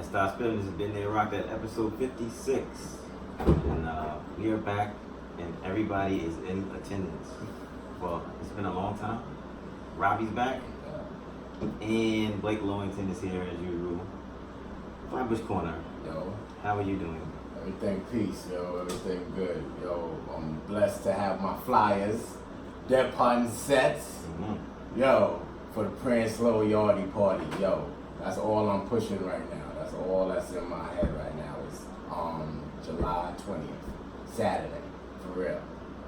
Stop Spilling. This has been there rock at episode 56. And we are back and everybody is in attendance. Well, it's been a long time. Robbie's back. And Blake Lowington is here as usual. Flatbush Corner. Yo. How are you doing? Everything peace, yo. Everything good. Yo, I'm blessed to have my flyers, Dep Hunting sets. Mm-hmm. Yo, for the Prince Low Yardie party. Yo, that's all I'm pushing right now. That's all that's in my head right now is July 20th, Saturday, for real.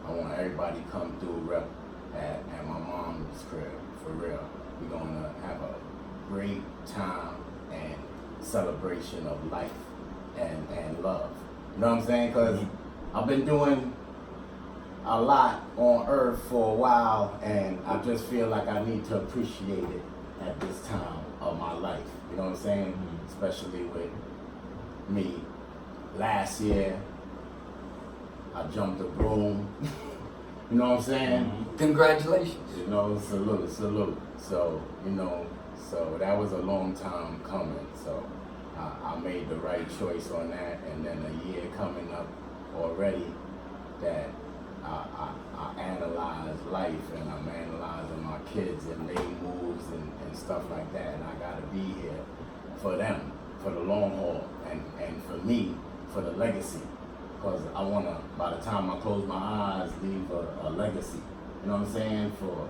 I want everybody to come through rep at my mom's crib, for real. We're gonna have a great time and celebration of life and love. You know what I'm saying? Because I've been doing a lot on earth for a while and I just feel like I need to appreciate it at this time of my life. You know what I'm saying? Especially with me. Last year, I jumped the broom. You know what I'm saying? Congratulations. You know, salute. So, you know, so that was a long time coming. So I made the right choice on that. And then a year coming up already that I analyze life and I'm analyzing my kids and their moves and stuff like that. And I gotta be here for them, for the long haul, and for me, for the legacy. Because I wanna, by the time I close my eyes, leave a legacy. You know what I'm saying? For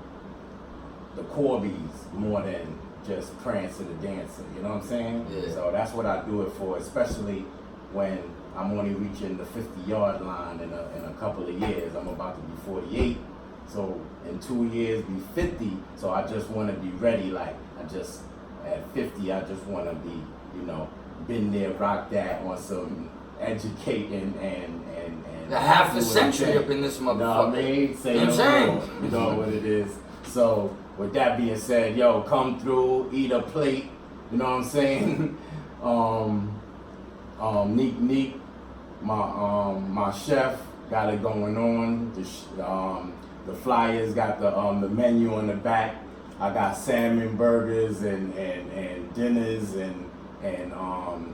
the Corbies more than just Prancer the Dancer. You know what I'm saying? Yeah. So that's what I do it for, especially when I'm only reaching the 50-yard line in a couple of years. I'm about to be 48. So in 2 years, be 50. So I just want to be ready. Like, at 50, I just want to be, you know, been there, rock that on some educating and half a century up in this motherfucker. You know what I mean? Say you know what I'm saying? You know what it is. So with that being said, yo, come through, eat a plate. You know what I'm saying? Neek, my chef got it going on. The flyers got the menu on the back. I got salmon burgers and dinners and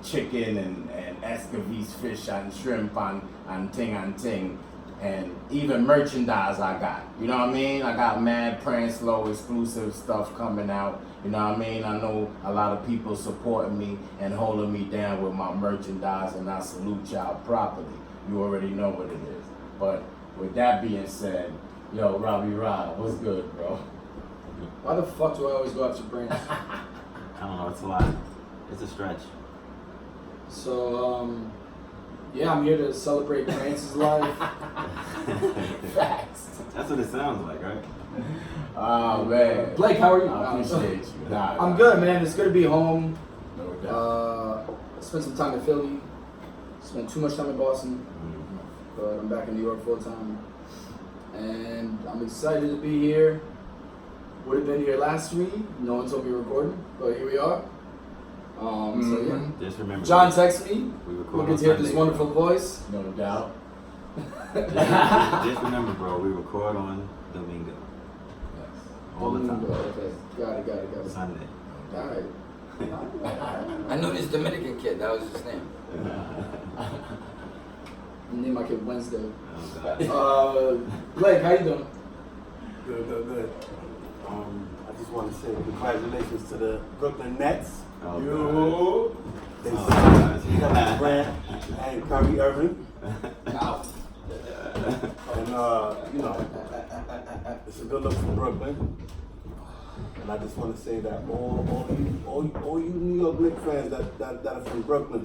chicken and escabeche fish and shrimp and ting. And even merchandise I got. You know what I mean? I got mad Prince Low exclusive stuff coming out. You know what I mean? I know a lot of people supporting me and holding me down with my merchandise, and I salute y'all properly. You already know what it is. But with that being said, yo, Robbie Rod, what's good, bro? Why the fuck do I always go after Prince? I don't know, it's a lot. It's a stretch. So, yeah, I'm here to celebrate Prince's life. Facts. That's what it sounds like, right? Oh, man. Blake, how are you? I appreciate you. I'm good, man. It's good to be home. No doubt. Spent some time in Philly. Spent too much time in Boston. But I'm back in New York full time. And I'm excited to be here. Would have been here last week. No one told me we were recording, but here we are. So yeah. Just remember. John texted me. We record We'll on get to hear this Sunday, wonderful bro. voice. No doubt. Just remember, bro, we record on Domingo. Yes. All the time. Okay. Got it. Sunday. Alright. I knew this Dominican kid, that was his name. Name my kid Wednesday. Oh, God. Blake, how you doing? Good. I just want to say congratulations to the Brooklyn Nets. Oh, You. They Oh, signed God. Kevin Durant and Kyrie Irving. Out. And, you know, it's a good look for Brooklyn. And I just want to say that all you New York Knicks fans that are from Brooklyn.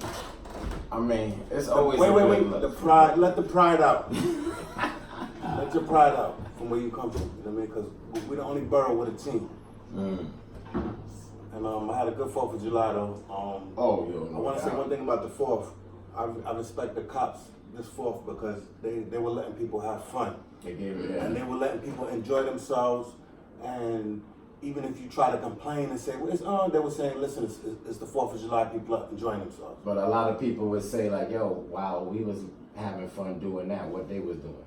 I mean, it's always Wait. a good look. The pride, let the pride out. Let your pride out from where you come from. You know what I mean? Because we're the only borough with a team. And I had a good 4th of July though. I want to say one thing about the 4th. I respect the cops this 4th because they were letting people have fun. They gave it And they were letting people enjoy themselves. And even if you try to complain and say, well, it's on, they were saying, listen, it's the 4th of July, people are enjoying themselves. But a lot of people would say like, yo, wow, we was having fun doing that, what they was doing.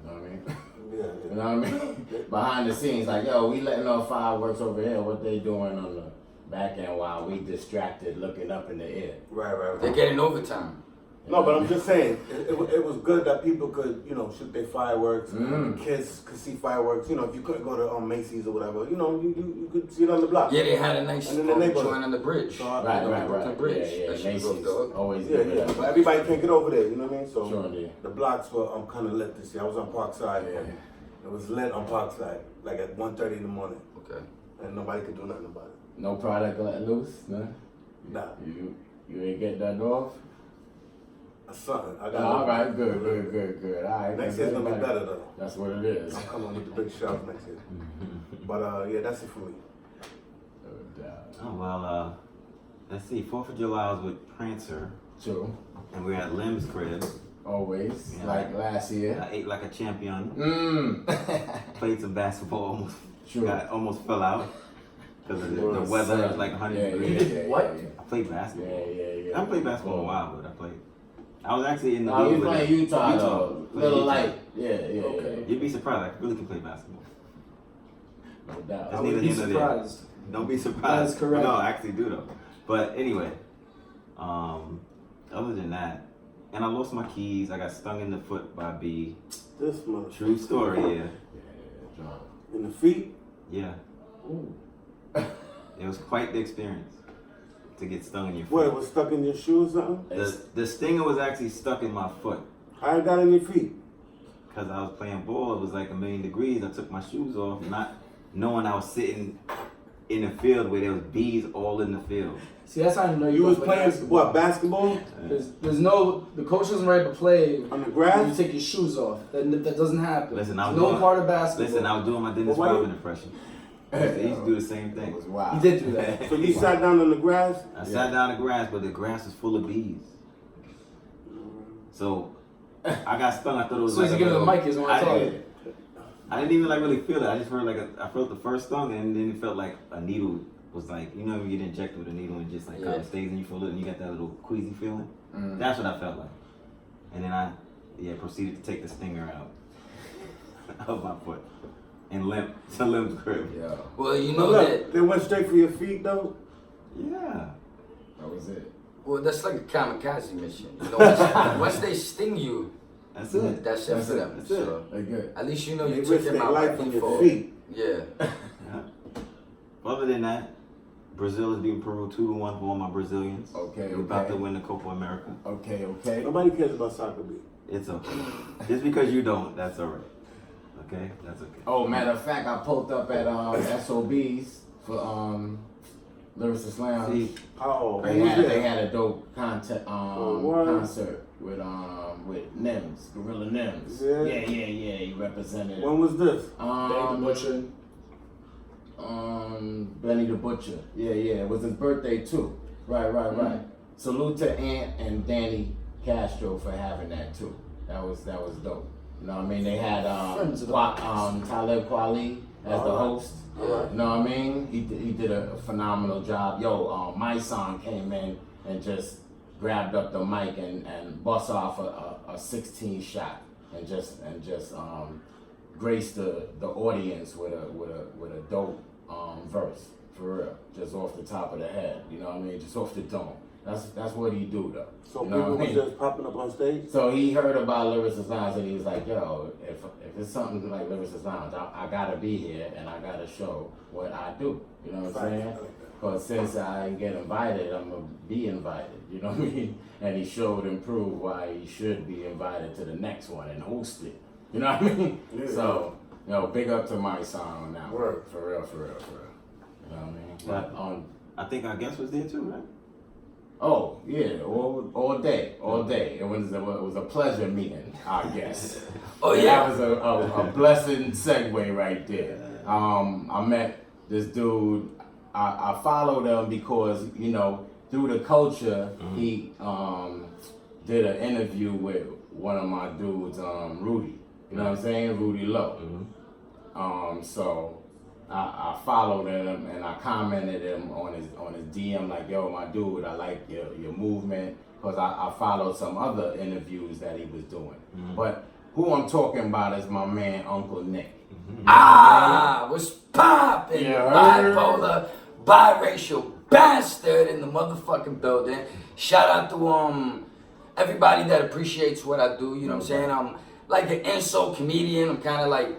You know what I mean? Yeah. You know what I mean? Behind the scenes, like, yo, we letting off fireworks over here, what they doing on the backhand while we distracted looking up in the air. Right. They're getting overtime. No, but I'm just saying, it was good that people could, shoot their fireworks. Kids could see fireworks. If you couldn't go to Macy's or whatever, you could see it on the block. Yeah, they had a nice And then the neighborhood. joint on the bridge. So, Right. Brooklyn Bridge. Yeah, That shit was Macy's dope. always Yeah, give it yeah. up. But everybody can't get over there, you know what I mean? So Sure, yeah. the blocks were kind of lit this year. I was on Parkside. Yeah. It was lit on Parkside, like at 1:30 in the morning, Okay. and nobody could do nothing about it. No product let loose, no? Nah, You ain't get that off? that's something. I got. All right, good. All right. Next year's gonna be better though. That's what it is. I'm coming with the big shelf next year. But yeah, that's it for me. No doubt. Oh well, let's see. 4th of July was with Prancer, True. and we were at Lim's crib. Always. Yeah. Like last year. I ate like a champion. Mmm. Played some basketball. True. Almost fell out because of the Yes, weather sir. was like 100 Yeah, degrees. yeah, What? yeah. I played basketball. Yeah. I haven't played basketball in a while, but I played. I was actually in the No, league you with playing them. Utah though. Played Little Utah. light. Yeah. Okay. You'd be surprised. I really can play basketball. No doubt. That's I neither would be here nor there. surprised. Don't be surprised. That's correct. No, I actually do though. But anyway, other than that, and I lost my keys. I got stung in the foot by a bee. This mother True story, yeah. John. in the feet. Yeah. Ooh. It was quite the experience to get stung in your What? It foot. was stuck in your shoe or something? The stinger was actually stuck in my foot. How it got in your feet? Because I was playing ball, it was like 1,000,000 degrees. I took my shoes off, not knowing I was sitting in the field where there was bees all in the field. See, that's how you know You was play playing basketball. what? Basketball There's no, the coach doesn't ready to play on the when you grass? take your shoes off. That doesn't happen. Listen, I was no doing- part of basketball. Listen, I was doing my Dennis Well, why- Rodman impression. They used to do the same It thing. was wild. He did do that. So you sat down on the grass? I sat down in the grass, but the grass was full of bees. So I got stung. I thought it was So like he's a giving the little- mic is when I talk. I didn't even like really feel it. I just heard I felt the first stung, and then it felt like a needle was like, you know, when you get injected with a needle and just like kind Yeah. of stays in you for a little, and you got that little queasy feeling. Mm. That's what I felt like. And then I proceeded to take the stinger out of my foot and limp to Lim's crib. Yeah, Well, you But know look, that. they went straight for your feet though? Yeah. that was it. Well, that's like a kamikaze mission. You know, once they sting you, That's it. that's it That's for it. them. That's it. So They good. at least you know They you took risked them their out by life on your default. feet. Yeah. Yeah. Other than that, Brazil is beating Peru 2-1 for all my Brazilians. Okay, We're about okay. to win the Copa America. Okay. Nobody cares about soccer, B. It's okay. Just because you don't, that's all right. Okay? That's okay. Oh, matter of fact, I pulled up at SOB's for Lyricist Lounge. See, Oh, They who was had there? a dope concert what? concert with Nims, Gorilla Nims. Yeah. Yeah. He represented When was this? Benny the Butcher. Benny the Butcher. Yeah. It was his birthday too. Right. Salute to Ant and Danny Castro for having that too. That was dope. You know what I mean? They had Friends of the Talib Kweli as the host. Alright. You know what I mean? He did a phenomenal job. Yo, my son came in and just grabbed up the mic and bust off a 16 shot and just graced the audience with a dope verse for real, just off the top of the head. You know what I mean? Just off the dome. That's what he do though. So You know people what I was mean? just popping up on stage? So he heard about Lyricist Lounge and he was like, yo, if it's something like Lyricist Lounge, I gotta be here and I gotta show what I do. You know what I'm saying? Because since I get invited, I'm gonna be invited. You know what I mean? And he showed and proved why he should be invited to the next one and host it. You know what I mean? Yeah. So, big up to my son on that one. Word. For real. You know what I mean? Right. But I think our guest was there too, right? oh yeah, all day. It was a pleasure meeting, I guess. Oh, And yeah. that was a blessed segue right there. I met this dude. I followed him because through the culture he did an interview with one of my dudes, Rudy. You know what I'm saying, Rudy Lowe. So I followed him and I commented him on his DM like, yo, my dude, I like your movement, because I followed some other interviews that he was doing. But who I'm talking about is my man Uncle Nick. Ah, what's poppin'? Yeah, heard. Bipolar, biracial, bastard in the motherfucking building. Shout out to everybody that appreciates what I do. You know what I'm saying? I'm like an insult comedian. I'm kind of like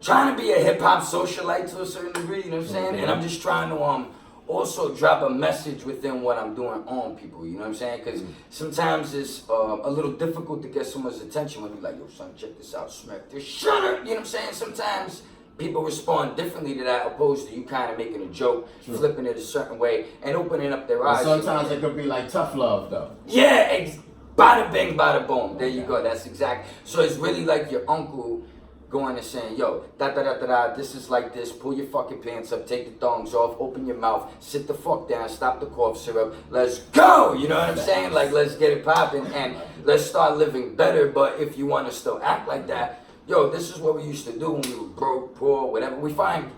trying to be a hip hop socialite to a certain degree. You know what I'm saying? And I'm just trying to also drop a message within what I'm doing on people. You know what I'm saying? Because sometimes it's a little difficult to get someone's attention when you're like, yo, son, check this out, smack this shut up. You know what I'm saying? Sometimes people respond differently to that, opposed to you kind of making a joke, flipping it a certain way, and opening up their eyes. Sometimes it could be like tough love, though. Yeah, bada bing, bada boom. There you go. That's exact. So it's really like your uncle going and saying, yo, this is like this, pull your fucking pants up, take the thongs off, open your mouth, sit the fuck down, stop the cough syrup, let's go, you know what I'm saying? Like, let's get it popping, and let's start living better. But if you want to still act like that, yo, this is what we used to do when we were broke, poor, whatever. We find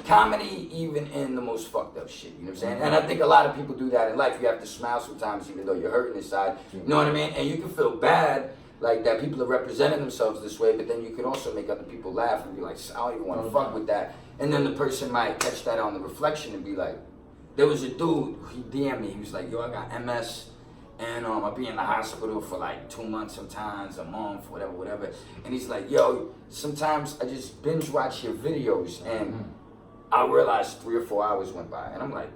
comedy even in the most fucked up shit, you know what I'm saying? And I think a lot of people do that in life. You have to smile sometimes even though you're hurting inside, you know what I mean? And you can feel bad like that people are representing themselves this way, but then you can also make other people laugh and be like, I don't even want to fuck with that. And then the person might catch that on the reflection and be like, there was a dude, he DM'd me, he was like, yo, I got MS, and I'll be in the hospital for like 2 months sometimes, a month, whatever. And he's like, yo, sometimes I just binge watch your videos, and I realized 3 or 4 hours went by. And I'm like,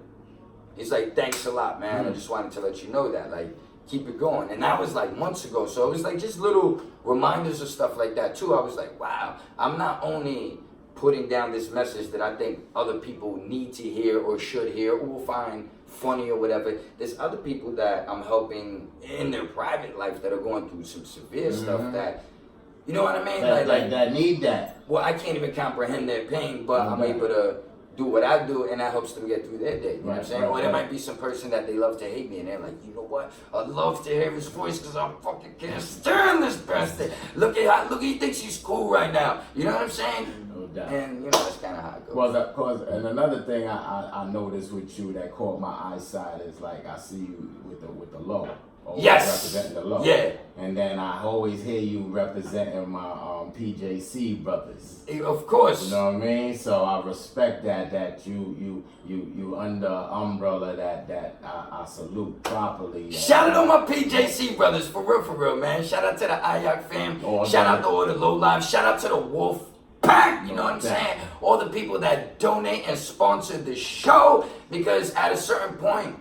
he's like, thanks a lot, man. I just wanted to let you know that, like, keep it going. And that was like months ago. So it was like just little reminders of stuff like that too. I was like, wow, I'm not only putting down this message that I think other people need to hear or should hear or will find funny or whatever. There's other people that I'm helping in their private life that are going through some severe stuff that, you know what I mean? Like that need that. Well, I can't even comprehend their pain, but I'm able to do what I do, and that helps them get through their day. You know what I'm saying? Or there might be some person that they love to hate me, and they're like, you know what? I'd love to hear his voice because I fucking can't stand this bastard. Look at he thinks he's cool right now. You know what I'm saying? No doubt. And you know that's kind of how it goes. Well, of course, and another thing I noticed with you that caught my eyesight is like I see you with the low. Yes. Representing the low. Yeah. And then I always hear you representing my PJC brothers. Of course. You know what I mean? So I respect that you under umbrella that I salute properly. Shout out to my PJC brothers, for real, man. Shout out to the Ayak fam. Shout out to all the low lives. Shout out to the Wolf Pack. You know what I'm saying? All the people that donate and sponsor the show, because at a certain point,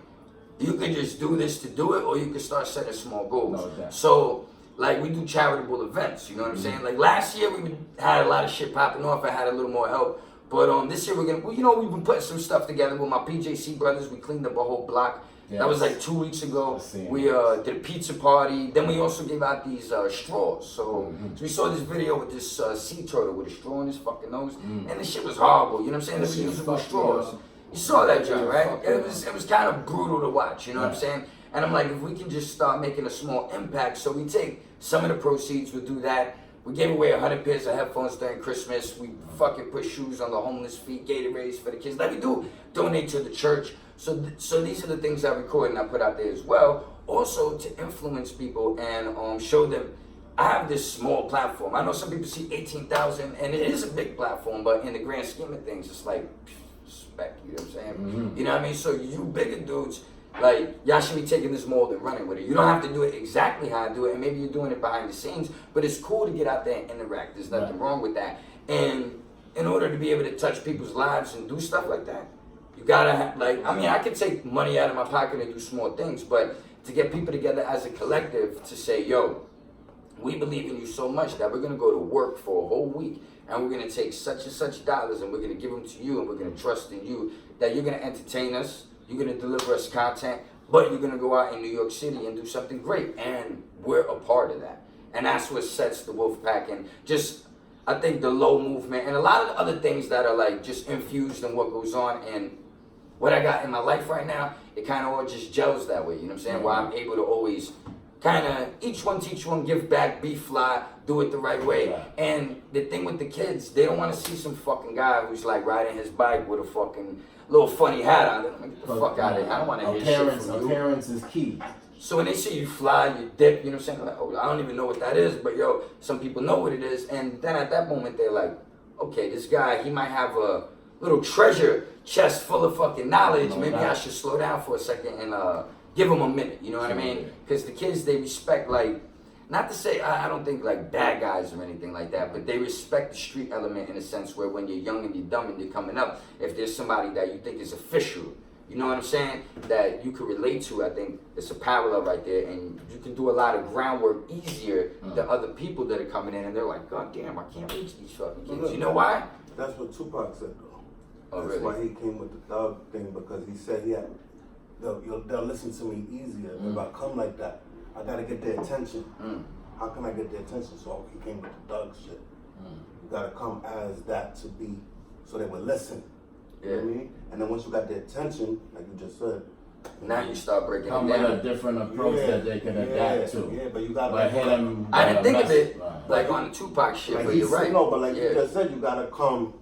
you could just do this to do it, or you could start setting small goals. So, like, we do charitable events, you know what I'm saying? Like, last year, we had a lot of shit popping off. I had a little more help. But this year, we've been putting some stuff together with my PJC brothers. We cleaned up a whole block. Yes. That was like 2 weeks ago. We did a pizza party. Then we also gave out these straws. So we saw this video with this sea turtle with a straw in his fucking nose. And the shit was horrible, you know what I'm saying? They were using straws. You saw that joint, right? It was kind of brutal to watch, you know what I'm saying? And I'm like, if we can just start making a small impact, so we take some of the proceeds, we'll do that. We gave away 100 pairs of headphones during Christmas. We fucking put shoes on the homeless feet, Gatorades for the kids. Like we do, donate to the church. So these are the things I record and I put out there as well. Also to influence people and show them I have this small platform. I know some people see 18,000 and it is a big platform, but in the grand scheme of things, it's like, respect, you know what I'm saying? You know what I mean? So you bigger dudes, like, y'all should be taking this mold and running with it. You don't have to do it exactly how I do it, and maybe you're doing it behind the scenes, but it's cool to get out there and interact. There's nothing wrong with that. And in order to be able to touch people's lives and do stuff like that, you gotta have, like, I mean, I could take money out of my pocket and do small things, but to get people together as a collective to say, yo, we believe in you so much that we're gonna go to work for a whole week and we're gonna take such and such dollars and we're gonna give them to you and we're gonna trust in you that you're gonna entertain us, you're gonna deliver us content, but you're gonna go out in New York City and do something great, and we're a part of that. And that's what sets the Wolfpack and just, I think the low movement and a lot of the other things that are like just infused in what goes on and what I got in my life right now, it kind of all just gels that way, you know what I'm saying? Where I'm able to always kind of each one teach one, give back, be fly, do it the right way. And the thing with the kids, they don't want to see some fucking guy who's like riding his bike with a fucking little funny hat on. They're like, get the fuck out of here. I don't want to hear shit from you. Appearance is key. So when they see you fly, you dip, you know what I'm saying? They're like, oh, I don't even know what that is, but yo, some people know what it is. And then at that moment, they're like, okay, this guy, he might have a little treasure chest full of fucking knowledge. No Maybe doubt. I should slow down for a second and give them a minute. You know what I mean? Because the kids, they respect, like, not to say I don't think like bad guys or anything like that, but they respect the street element in a sense where when you're young and you're dumb and you're coming up, if there's somebody that you think is official, you know what I'm saying, that you can relate to, I think it's a parallel right there, and you can do a lot of groundwork easier than other people that are coming in and they're like, God damn, I can't reach these fucking kids. You know why? That's what Tupac said, though. Oh, That's really? why he came with the thug thing, because he said, yeah, they'll listen to me easier if I come like that. I gotta get their attention. How can I get their attention? So he came with the thug shit. You gotta come as that to be, so they would listen. You know what I mean? And then once you got their attention, like you just said, Now you start breaking Come it with down. a different approach that they can adapt to. Yeah, but you gotta But hit them. I didn't think of it Right. like on the Tupac shit, like but he you're said, right. no, but like Yeah. you just said, you gotta come.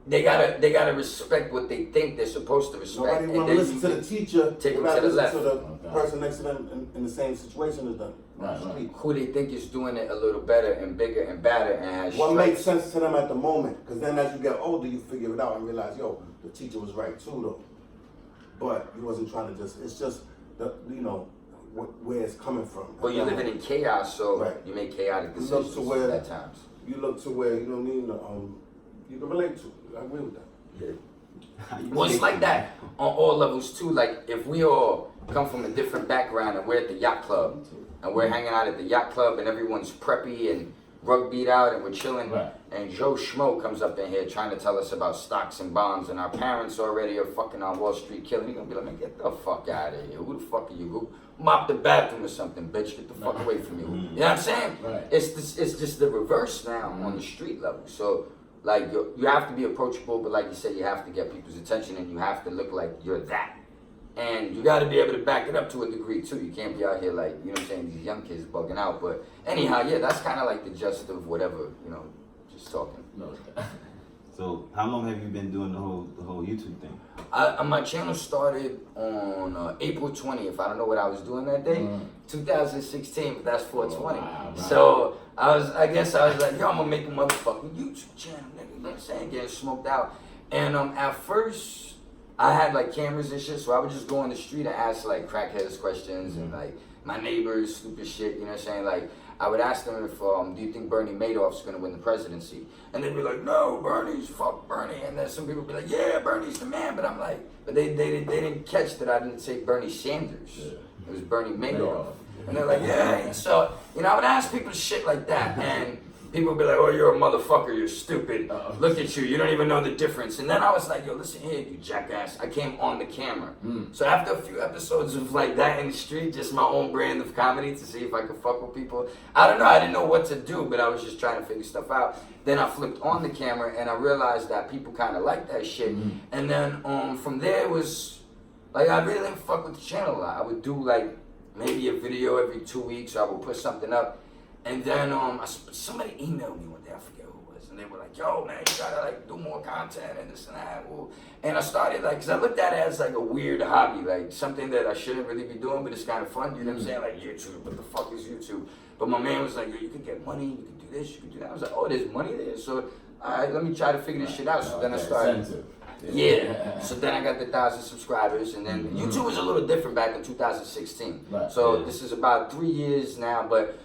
They gotta respect what they think they're supposed to respect. Nobody and wanna then listen you to the can teacher. take They them to gotta the left. listen to the person next to them in the same situation as them. Right. who they think is doing it a little better and bigger and badder and has What stripes. makes sense to them at the moment, because then as you get older, you figure it out and realize, yo, the teacher was right too, though. But he wasn't trying to it's just the, where it's coming from. Well, you're living in chaos, so Right. you make chaotic You look decisions to where- at times. You look to where you don't need you can relate to. I agree with that. Well, it's like that on all levels too. Like if we all come from a different background and we're at the yacht club and we're hanging out at the yacht club and everyone's preppy and rugbyed out and we're chilling, Right. and Joe Schmo comes up in here trying to tell us about stocks and bonds, and our parents already are fucking on Wall Street killing. You're gonna be like, man, get the fuck out of here. Who the fuck are you? Go mop the bathroom or something, bitch. Get the fuck away from me. You know what I'm saying? Right. It's just the reverse now on the street level. So like you have to be approachable, but like you said, you have to get people's attention and you have to look like you're that. And you got to be able to back it up to a degree too. You can't be out here like, you know what I'm saying, these young kids bugging out. But anyhow, yeah, that's kind of like the gist of whatever, just talking. No. So how long have you been doing the whole YouTube thing? My channel started on April 20th. I don't know what I was doing that day, 2016, but that's 420. Wow, right. So I guess I was like, yo, I'm gonna make a motherfucking YouTube channel, nigga. You know what I'm saying? Getting smoked out. And at first, I had like cameras and shit, so I would just go on the street and ask like crackheads questions and like my neighbors, stupid shit, you know what I'm saying? Like I would ask them if, do you think Bernie Madoff's gonna win the presidency? And they'd be like, no, fuck Bernie. And then some people would be like, yeah, Bernie's the man. But I'm like, but they didn't catch that I didn't say Bernie Sanders. Yeah. It was Bernie Madoff. Madoff. And they're like, yeah. So, I would ask people shit like that. And people would be like, oh, you're a motherfucker, you're stupid. Look at you don't even know the difference. And then I was like, yo, listen here, you jackass. I came on the camera. So after a few episodes of like that in the street, just my own brand of comedy to see if I could fuck with people. I don't know, I didn't know what to do, but I was just trying to figure stuff out. Then I flipped on the camera and I realized that people kind of like that shit. And then from there it was, like I really didn't fuck with the channel a lot. I would do like maybe a video every 2 weeks, or I would put something up. And then somebody emailed me one day, I forget who it was, and they were like, yo, man, you gotta like do more content and this and that. And I started like, cause I looked at it as like a weird hobby, like something that I shouldn't really be doing, but it's kind of fun, you know what I'm saying? Like YouTube, what the fuck is YouTube? But my man was like, yo, you could get money, you could do this, you could do that. I was like, oh, there's money there? So, all right, let me try to figure this shit out. So then I started. Incentive. Yeah. So then I got the 1,000 subscribers, and then YouTube was a little different back in 2016. Right. So Yeah. this is about 3 years now, but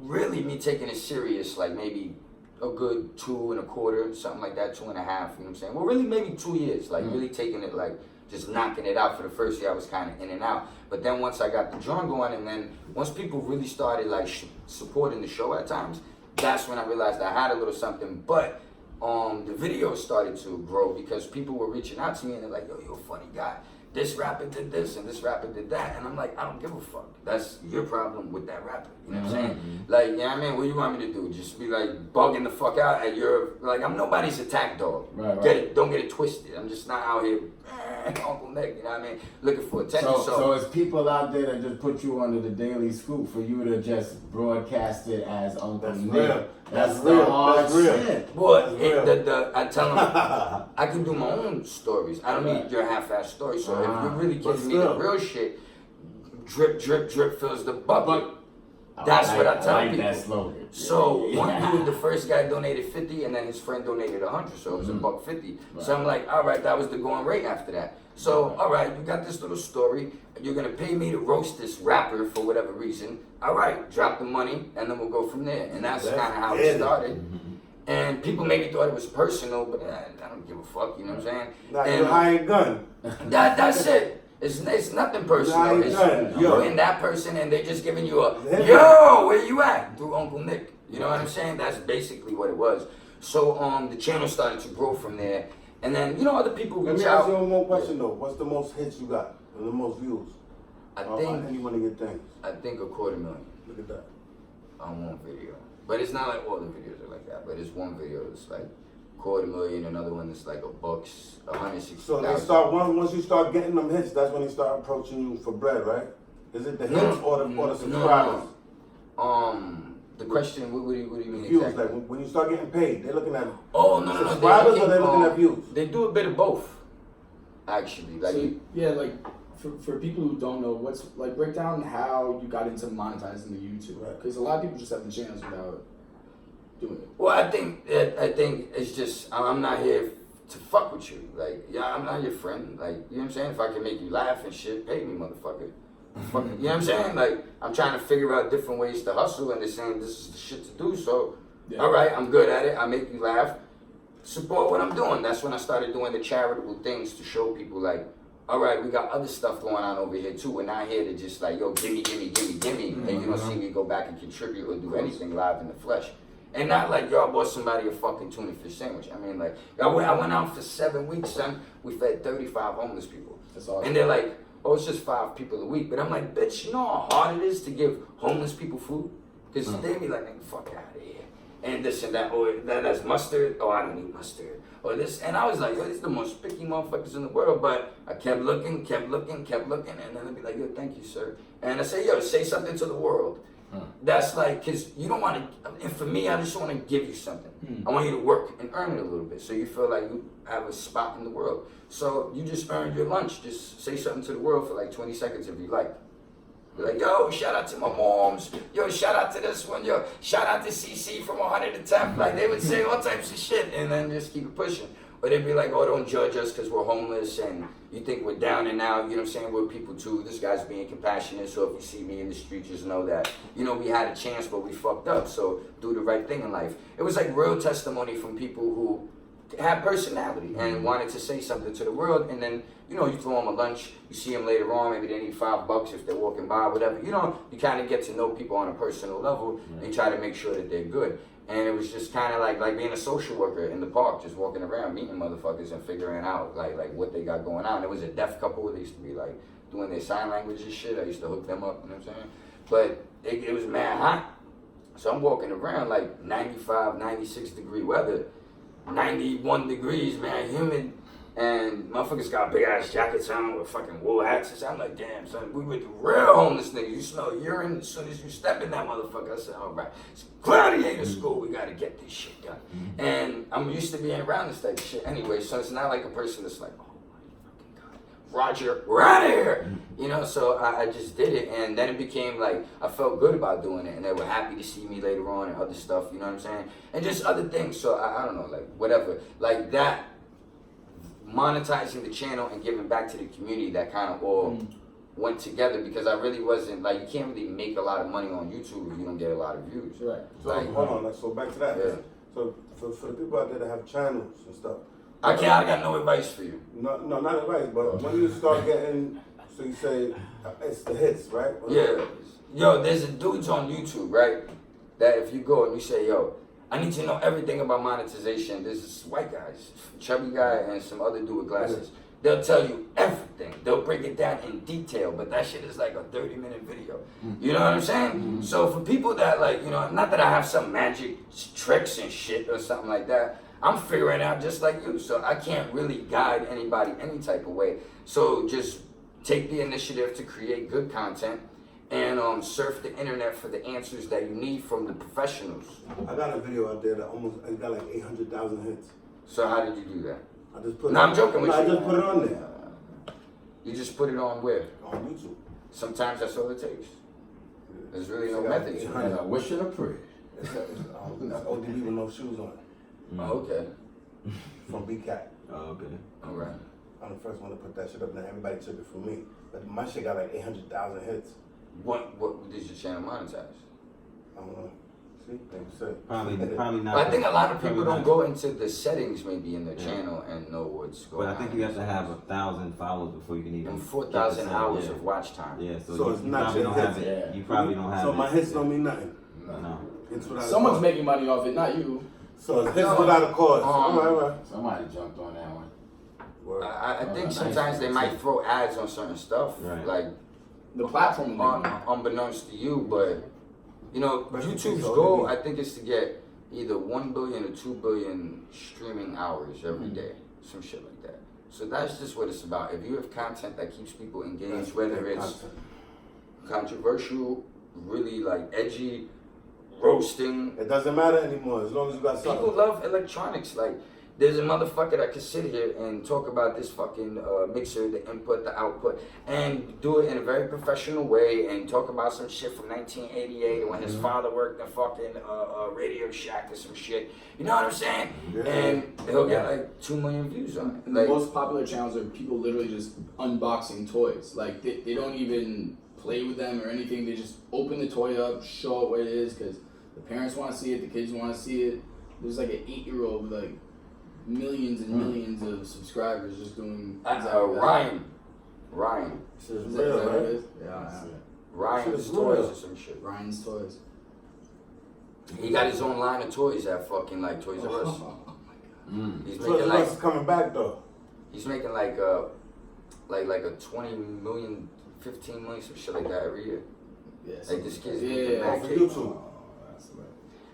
really me taking it serious, like maybe a good 2 1/4, something like that, 2.5. You know what I'm saying? Well, really maybe 2 years, like really taking it like just knocking it out. For the first year, I was kind of in and out. But then once I got the drawing going, and then once people really started like supporting the show at times, that's when I realized I had a little something. But the videos started to grow because people were reaching out to me and they're like, yo, you're a funny guy. This rapper did this and this rapper did that. And I'm like, I don't give a fuck. That's your problem with that rapper. You know what I'm saying? Like, you know what I mean? What do you want me to do? Just be like bugging the fuck out at your, like, I'm nobody's attack dog. Right. Get it? Don't get it twisted. I'm just not out here, Uncle Nick, you know what I mean? Looking for attention. So it's people out there that just put you under the Daily Scoop for you to just broadcast it as Uncle That's Nick. real. That's That's the real. hard That's real. shit. Boy, real. I tell them I can do my own stories. I don't need your half-ass story. So if you're really But giving me the still. real shit, drip, drip, drip fills the bucket. That's what I tell like people. that slogan. So Yeah. one dude, the first guy donated 50, and then his friend donated 100, so it was $1.50. Right. So I'm like, all right, that was the going rate after that. So all right, you got this little story. You're gonna pay me to roast this rapper for whatever reason. All right, drop the money, and then we'll go from there. And that's kind of how it started. And people maybe thought it was personal, but I don't give a fuck. You know what I'm saying? Like And the iron gun. that's it. It's nothing personal. Nah, It's done. you and that person, and they're just giving you a yo, where you at? Through Uncle Nick. You know what I'm saying? That's basically what it was. So the channel started to grow from there, and then other people Let reach me ask you out. one more question though. What's the most hits you got and the most views? I on think any one of your things. I think 250,000 Look at that. on one video, but it's not like all the videos are like that. But it's one video that's like 250,000, another one that's like $160,000. So they start once you start getting them hits, that's when they start approaching you for bread, right? Is it the hits or the subscribers? The question, what do you mean Views, exactly? like when you start getting paid, they're looking at Oh no, subscribers or they're looking at views? They do a bit of both, actually. Like So, yeah, like for people who don't know, what's like break down how you got into monetizing the YouTube, right? Because a lot of people just have the channels without doing it. well, I think it's just I'm not here to fuck with you. Like, yeah, I'm not your friend. Like, you know what I'm saying? If I can make you laugh and shit, pay me, motherfucker. Fuck it. You know what I'm saying? Like, I'm trying to figure out different ways to hustle, and they're saying this is the shit to do. So, all right, I'm good at it. I make you laugh. Support what I'm doing. That's when I started doing the charitable things to show people, like, all right, we got other stuff going on over here too. We're not here to just like, yo, gimme, and you don't see me go back and contribute or do anything live in the flesh. And not like, yo, I bought somebody a fucking tuna fish sandwich. I mean, like, I went out for 7 weeks, son. We fed 35 homeless people. That's awesome. And they're like, oh, it's just 5 people a week. But I'm like, bitch, you know how hard it is to give homeless people food? Because they be like, nigga, fuck out of here. And this and that, or that's mustard. Oh, I don't need mustard. Or this. And I was like, yo, these are the most picky motherfuckers in the world. But I kept looking. And then they'd be like, yo, thank you, sir. And I say, yo, say something to the world. That's like, because you don't want to, and for me, I just want to give you something. I want you to work and earn it a little bit so you feel like you have a spot in the world. So you just earn your lunch. Just say something to the world for like 20 seconds if you like. Be like, yo, shout out to my moms. Yo, shout out to this one. Yo, shout out to CC from 110. Like, they would say all types of shit and then just keep it pushing. Or they'd be like, oh, don't judge us because we're homeless and you think we're down and out. You know what I'm saying? We're people too. This guy's being compassionate. So if you see me in the street, just know that, we had a chance, but we fucked up. So do the right thing in life. It was like real testimony from people who had personality and wanted to say something to the world. And then, you throw them a lunch. You see them later on. Maybe they need $5 if they're walking by, whatever. You kind of get to know people on a personal level and try to make sure that they're good. And it was just kind of like being a social worker in the park, just walking around, meeting motherfuckers and figuring out like what they got going on. There was a deaf couple. They used to be like doing their sign language and shit. I used to hook them up, you know what I'm saying? But it was mad hot. So I'm walking around like 95, 96 degree weather, 91 degrees, man, humid. And motherfuckers got big ass jackets on with fucking wool hats and shit. I'm like, damn, son, we with the real homeless niggas. You smell urine as soon as you step in that motherfucker. I said, all right, it's gladiator school. We gotta get this shit done. And I'm used to being around this type of shit anyway. So it's not like a person that's like, oh my fucking God, Roger, we're out of here. So I just did it. And then it became like, I felt good about doing it. And they were happy to see me later on and other stuff, you know what I'm saying? And just other things. So I don't know, like whatever. Like that. Monetizing the channel and giving back to the community, that kind of all went together because I really wasn't like, you can't really make a lot of money on YouTube if you don't get a lot of views. Right. So hold on, let's go back to that. Yeah. So for the people out there that have channels and stuff. I got no advice for you. No, not advice, but when you start getting, so you say it's the hits, right? Yeah. Yo, there's a dudes on YouTube, right? That if you go and you say, yo, I need to know everything about monetization. There's this white guy, chubby guy, and some other dude with glasses. They'll tell you everything. They'll break it down in detail, but that shit is like a 30-minute video. You know what I'm saying? So for people that like, not that I have some magic tricks and shit or something like that, I'm figuring out just like you. So I can't really guide anybody any type of way. So just take the initiative to create good content and surf the internet for the answers that you need from the professionals. I got a video out there that it got like 800,000 hits. So how did you do that? I just put No, I'm joking with you. I just put it on there. You just put it on where? On YouTube. Sometimes that's all it takes. There's really no method to it. And a wish and a prayer. It's ODB with no shoes on. Oh, okay. From BCAT. Oh, okay. All right. I'm the first one to put that shit up. Now everybody took it from me, but my shit got like 800,000 hits. What did your channel monetize? I don't know. See, like you said. Probably not. But I think a lot of people probably don't not. go into the settings maybe in their channel and know what's going But on. I think you have to have 1,000 followers before you can even. And get 4,000 the hours yeah. of watch time. Yeah, so, So you, it's you not probably your don't have hits. it. You probably don't have So it. my hits don't mean nothing. No. It's without a Someone's cause. making money off it, not you. So it's hits without a cause. Um, all right. Somebody jumped on that one. Word. I think Nice. sometimes they might throw ads on certain stuff, Right. like The platform. unbeknownst to you, but you know, Rest in YouTube's peace, goal, ODB. I think, is to get either 1 billion or 2 billion streaming hours every day, some shit like that. So that's just what it's about. If you have content that keeps people engaged, That's whether good it's content. controversial, really like edgy, roasting, It doesn't matter anymore as long as you got something. people love electronics. Like, there's a motherfucker that could sit here and talk about this fucking mixer, the input, the output, and do it in a very professional way and talk about some shit from 1988 when his father worked in fucking Radio Shack or some shit. You know what I'm saying? Yeah. And he'll get like 2 million views on it. And Like, the most popular channels are people literally just unboxing toys. Like they don't even play with them or anything. They just open the toy up, show it what it is, because the parents want to see it, the kids want to see it. There's like an 8-year-old with like millions and millions of subscribers just doing exactly that. Ryan. This is Is that real, what it right? is? Yeah. Ryan's Shit is toys real. or some shit. Ryan's toys. He got his own line of toys at fucking like Toys R Us. He's So making the like is coming back though. he's making like a 20 million, 15 million, some shit like that every year. Yeah. Like this kid's Yeah, making yeah, mad For cake. YouTube. Oh, that's lit.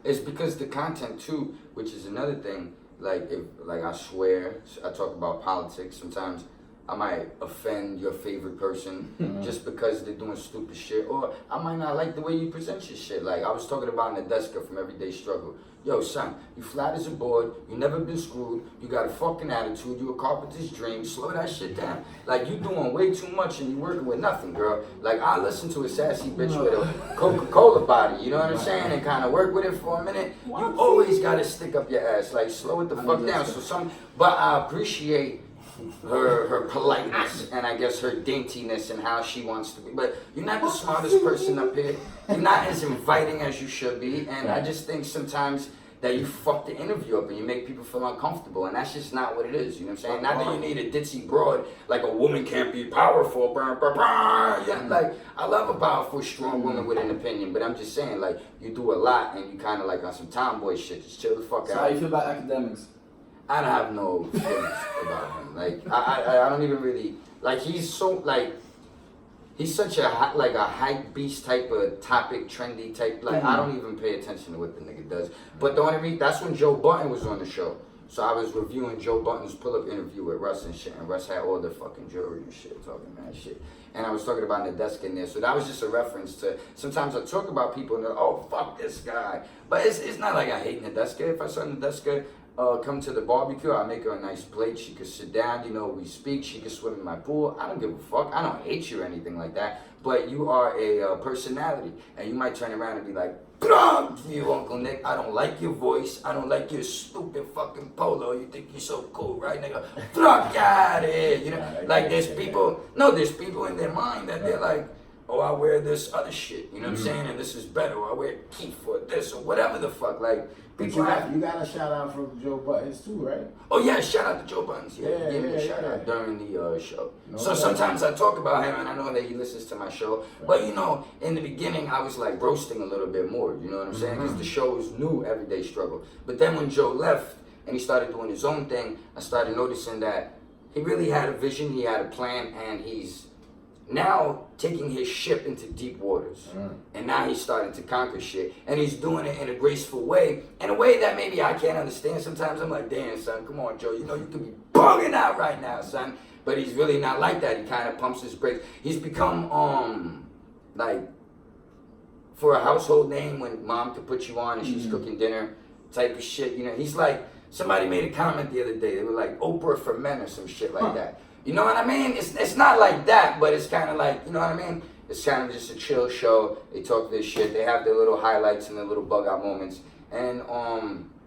It's because the content too, which is another thing. Like if I swear, I talk about politics. Sometimes I might offend your favorite person just because they're doing stupid shit, or I might not like the way you present your shit. Like I was talking about Nadeska from Everyday Struggle. Yo, son, you flat as a board. You never been screwed. You got a fucking attitude. You a carpenter's dream. Slow that shit down. Like you doing way too much and you working with nothing, girl. Like I listen to a sassy bitch with a Coca-Cola body. You know what I'm saying? And kind of work with it for a minute. You always gotta stick up your ass. Like slow it the fuck down. But I appreciate her politeness and I guess her daintiness and how she wants to be. But you're not the smartest person up here. You're not as inviting as you should be. And I just think sometimes that you fuck the interview up and you make people feel uncomfortable. And that's just not what it is. You know what I'm saying? Not that you need a ditzy broad, like a woman can't be powerful. Yeah, like, I love a powerful, strong woman with an opinion. But I'm just saying, like, you do a lot and you kind of like on some tomboy shit. Just chill the fuck So out. how you feel about academics? I don't have no feelings about him. Like I don't even really like. He's so like he's such a hype beast type of topic, trendy type. Like I don't even pay attention to what the nigga does. But the only reason that's when Joe Button was on the show. So I was reviewing Joe Button's pull-up interview with Russ and shit, and Russ had all the fucking jewelry and shit, talking mad shit. And I was talking about Nadeska in there, so that was just a reference to. Sometimes I talk about people and they're oh fuck this guy, but it's not like I hate Nadeska. If I saw Nadeska come to the barbecue, I make her a nice plate. She could sit down, you know, we speak. She could swim in my pool. I don't give a fuck. I don't hate you or anything like that. But you are a personality, and you might turn around and be like, you Uncle Nick, I don't like your voice. I don't like your stupid fucking polo. You think you're so cool, right, nigga? Fuck out of here. You know, like there's people in their mind that they're like, oh, I wear this other shit. You know what I'm saying? And this is better. Or I wear Keith or this or whatever the fuck. Like, But people have. you got a shout out from Joe Buttons too, right? Oh yeah, shout out to Joe Buttons. Yeah, Yeah, he gave me a yeah, shout yeah. out during the show. No So doubt. sometimes I talk about him, and I know that he listens to my show. But you know, in the beginning, I was like roasting a little bit more. You know what I'm saying? Because the show was new, Everyday Struggle. But then when Joe left and he started doing his own thing, I started noticing that he really had a vision, he had a plan, and he's now taking his ship into deep waters. And now he's starting to conquer shit. And he's doing it in a graceful way. In a way that maybe I can't understand. Sometimes I'm like, damn, son, come on, Joe. You know you could be bugging out right now, son. But he's really not like that. He kind of pumps his brakes. He's become, like, for a household name when mom could put you on and she's cooking dinner type of shit. You know, he's like, somebody made a comment the other day. They were like, Oprah for men or some shit like that. You know what I mean? It's not like that, but it's kind of like, you know what I mean? It's kind of just a chill show. They talk this shit. They have their little highlights and their little bug out moments. And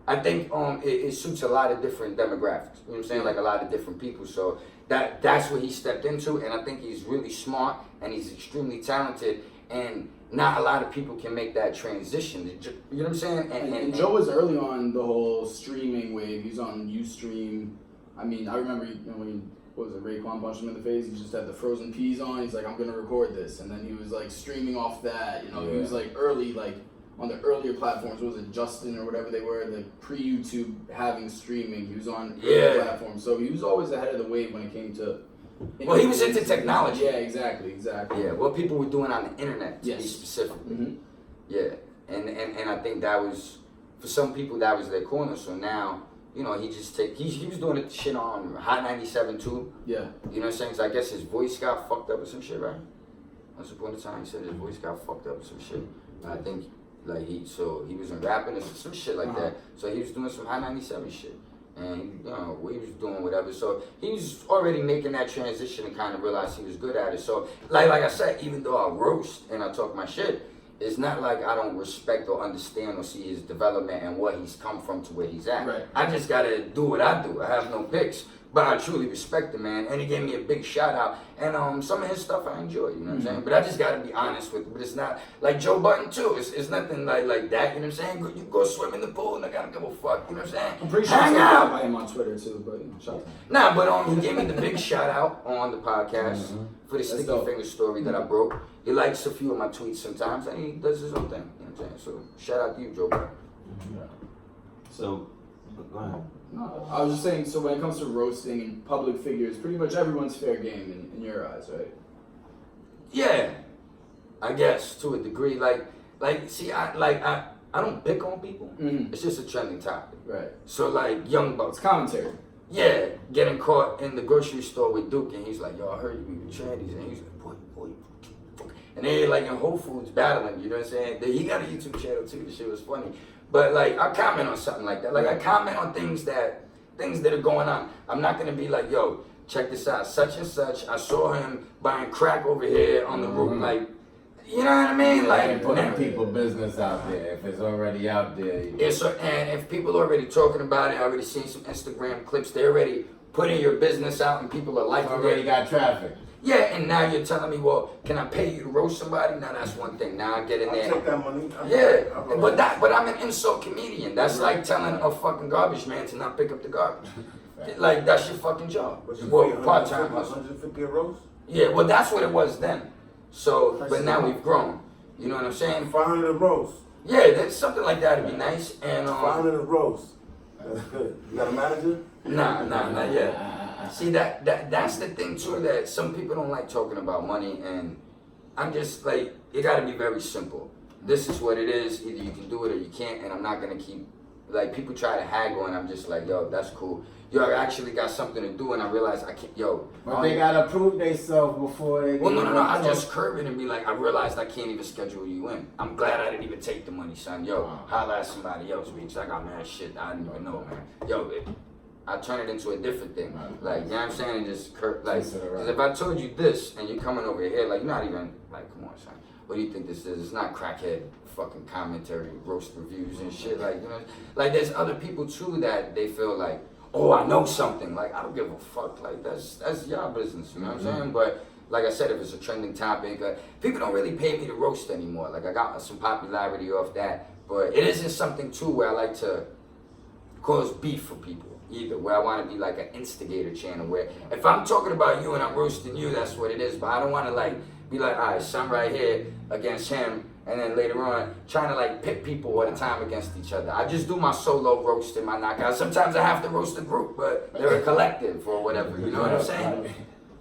I think it suits a lot of different demographics. You know what I'm saying? Like a lot of different people. So that's what he stepped into, and I think he's really smart and he's extremely talented. And not a lot of people can make that transition. You know what I'm saying? And Joe was early on the whole streaming wave. He was on Ustream. I mean, I remember when what was it, Raekwon punched him in the face. He just had the frozen peas on. He's like, I'm gonna record this, and then he was like streaming off that. He was like early, like on the earlier platforms. What was it, Justin or whatever they were, like pre-YouTube having streaming. He was on early platforms, so he was always ahead of the wave when it came to. Well, he was into technology. Yeah, exactly. Yeah, what people were doing on the internet, to be Yes. specific. Mm-hmm. Yeah, and I think that was, for some people, that was their corner. So now, he just he was doing the shit on Hot 97 too. Yeah. You know what I'm saying? 'Cause I guess his voice got fucked up or some shit, right? Once upon a time, he said his voice got fucked up or some shit. And I think, like, he wasn't rapping or some shit like that. So he was doing some Hot 97 shit. And, we was doing whatever. So he was already making that transition and kind of realized he was good at it. So, like I said, even though I roast and I talk my shit, it's not like I don't respect or understand or see his development and what he's come from to where he's at. Right. I just gotta do what I do. I have no picks. But I truly respect the man, and he gave me a big shout out. And some of his stuff I enjoy, you know what I'm saying? But I just gotta be honest with it. But it's not like Joe Budden too. It's nothing like that, you know what I'm saying? You go swim in the pool and I gotta give a fuck, you know what I'm saying? I'm pretty sure Hang I out. by him on Twitter too, but shout out. Nah, but he gave me the big shout out on the podcast for the That's sticky dope. finger story that I broke. He likes a few of my tweets sometimes, and he does his own thing, you know what I'm saying? So shout out to you, Joe Budden. So, go ahead. No, I was just saying, so when it comes to roasting and public figures, pretty much everyone's fair game in your eyes, right? Yeah, I guess to a degree. See, I don't pick on people. Mm-hmm. It's just a trending topic. Right. So like Young It's Bucks, commentary. yeah, getting caught in the grocery store with Duke, and he's like, "Yo, I heard you be with trannies," and he's like, "Boy," and they like in Whole Foods battling. You know what I'm saying? He got a YouTube channel too. The shit was funny. But like, I comment on something like that. Like I comment on things that are going on. I'm not gonna be like, "Yo, check this out, such and such. I saw him buying crack over here on the roof." Like, you know what I mean? Like putting people business out there. If it's already out there. and if people are already talking about it, already seen some Instagram clips, they already putting your business out and people are liking Already it. got traffic. Yeah, and now you're telling me, well, can I pay you to roast somebody? Now that's one thing. Now I get in I'll there. take that money. Yeah, but I'm an insult comedian. That's like telling a fucking garbage man to not pick up the garbage. Like that's your fucking job. Well, part-time hustle. 150 a roast? Yeah, well that's what it was then. So, but now we've grown. You know what I'm saying? 500 a roast. Yeah, that's something like that would be nice. And 500 a roast. That's good. You got a manager? Nah, not yet. See that's the thing too, that some people don't like talking about money, and I'm just like, it gotta be very simple. This is what it is, either you can do it or you can't, and I'm not gonna keep, like, people try to haggle and I'm just like, yo, that's cool. Yo, I actually got something to do and I realize I can't, But they gotta prove themselves before they well, get no, I just curb it and be like, I realized I can't even schedule you in. I'm glad I didn't even take the money, son. Yo, holla at somebody else, because I got mad shit I didn't even know, man. Yo, I turn it into a different thing. Like, you know what I'm saying? And just like, because if I told you this and you're coming over here, like, you're not even, like, come on, son. What do you think this is? It's not crackhead fucking commentary, roast reviews and shit. Like, you know, like, there's other people too that they feel like, oh, I know something. Like, I don't give a fuck. Like, that's y'all business, you know what I'm saying? But like I said, if it's a trending topic, people don't really pay me to roast anymore. Like, I got some popularity off that, but it isn't something too where I like to cause beef for people either, where I want to be like an instigator channel, where if I'm talking about you and I'm roasting you, that's what it is. But I don't want to like be like, all right, son right here against him, and then later on trying to like pit people all the time against each other. I just do my solo roast and my knockout. Sometimes I have to roast a group, but they're a collective or whatever. You know what I'm saying?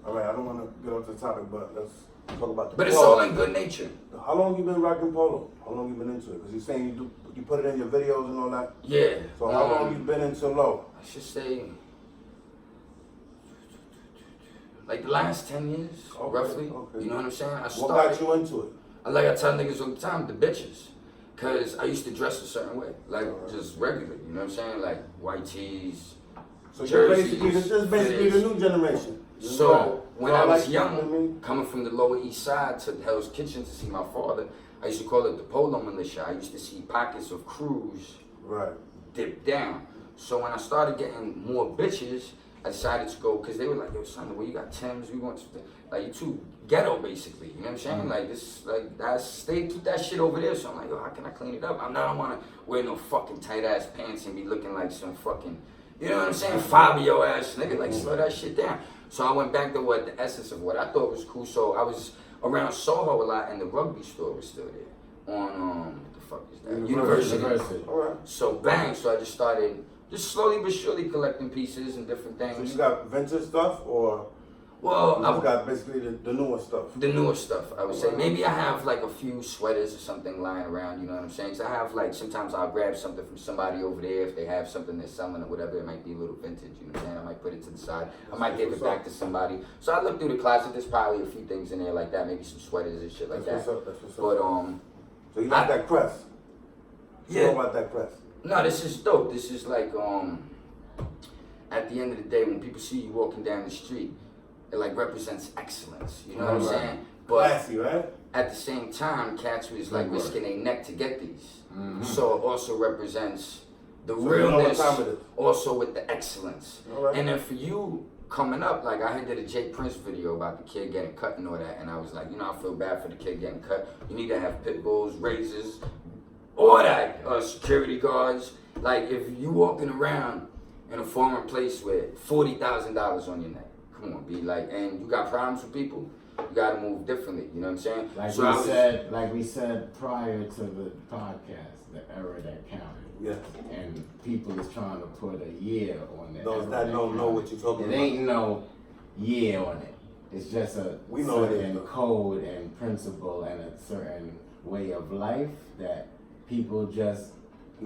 All right, I don't want to get off the topic, but let's talk about the But it's polo. all in good nature. How long you been rocking polo? How long you been into it? Because you're saying you put it in your videos and all that. Yeah. So how long you been into low? I should say like the last 10 years, roughly. Okay. You know what I'm saying? I What started. got you into it? Like I tell niggas all the time, the bitches. Cause I used to dress a certain way, like just regular, you know what I'm saying? Like white tees. So you're jerseys, basically, this is basically the fitted. new generation. So when I was young, coming from the Lower East Side to Hell's Kitchen to see my father, I used to call it the Polo Militia. I used to see pockets of crews dip down. So when I started getting more bitches, I decided to go, because they were like, yo, son, well, you got Timbs, we want to, like, you too ghetto, basically, you know what I'm saying? Like, this, like, keep that shit over there. So I'm like, yo, how can I clean it up? I don't want to wear no fucking tight-ass pants and be looking like some fucking, you know what I'm saying, Fabio ass nigga, like, slow that shit down. So I went back to the essence of what I thought was cool. So I was around Soho a lot, and the rugby store was still there on, what the fuck is that? University. All right. So bang, so I just started, just slowly but surely collecting pieces and different things. So you got vintage stuff, or well, you got basically the newer stuff? The newer stuff, I would say. Maybe I have like a few sweaters or something lying around, you know what I'm saying? 'Cause I have like, sometimes I'll grab something from somebody over there if they have something they're selling or whatever. It might be a little vintage, you know what I'm saying? I might put it to the side. I might give it back to somebody. So I look through the closet, there's probably a few things in there like that, maybe some sweaters and shit like That's that. what's up. But so you like that press? Yeah. What about that press? No, this is dope. This is like at the end of the day, when people see you walking down the street, it like represents excellence. You know what I'm saying? But classy, right? at the same time, cats was like risking their neck to get these. So it also represents the realness, also with the excellence. Right. And then for you coming up, like I did a Jay Prince video about the kid getting cut and all that, and I was like, you know, I feel bad for the kid getting cut. You need to have pit bulls, razors, all that, security guards. Like if you walking around in a foreign place with $40,000 on your neck, come on, be like, and you got problems with people, you gotta move differently. You know what I'm saying? Like we said prior to the podcast, the era that counted. Yes. And people is trying to put a year on that. Those that don't know what you're talking about. It ain't no year on it. It's just a certain code and principle and a certain way of life that people just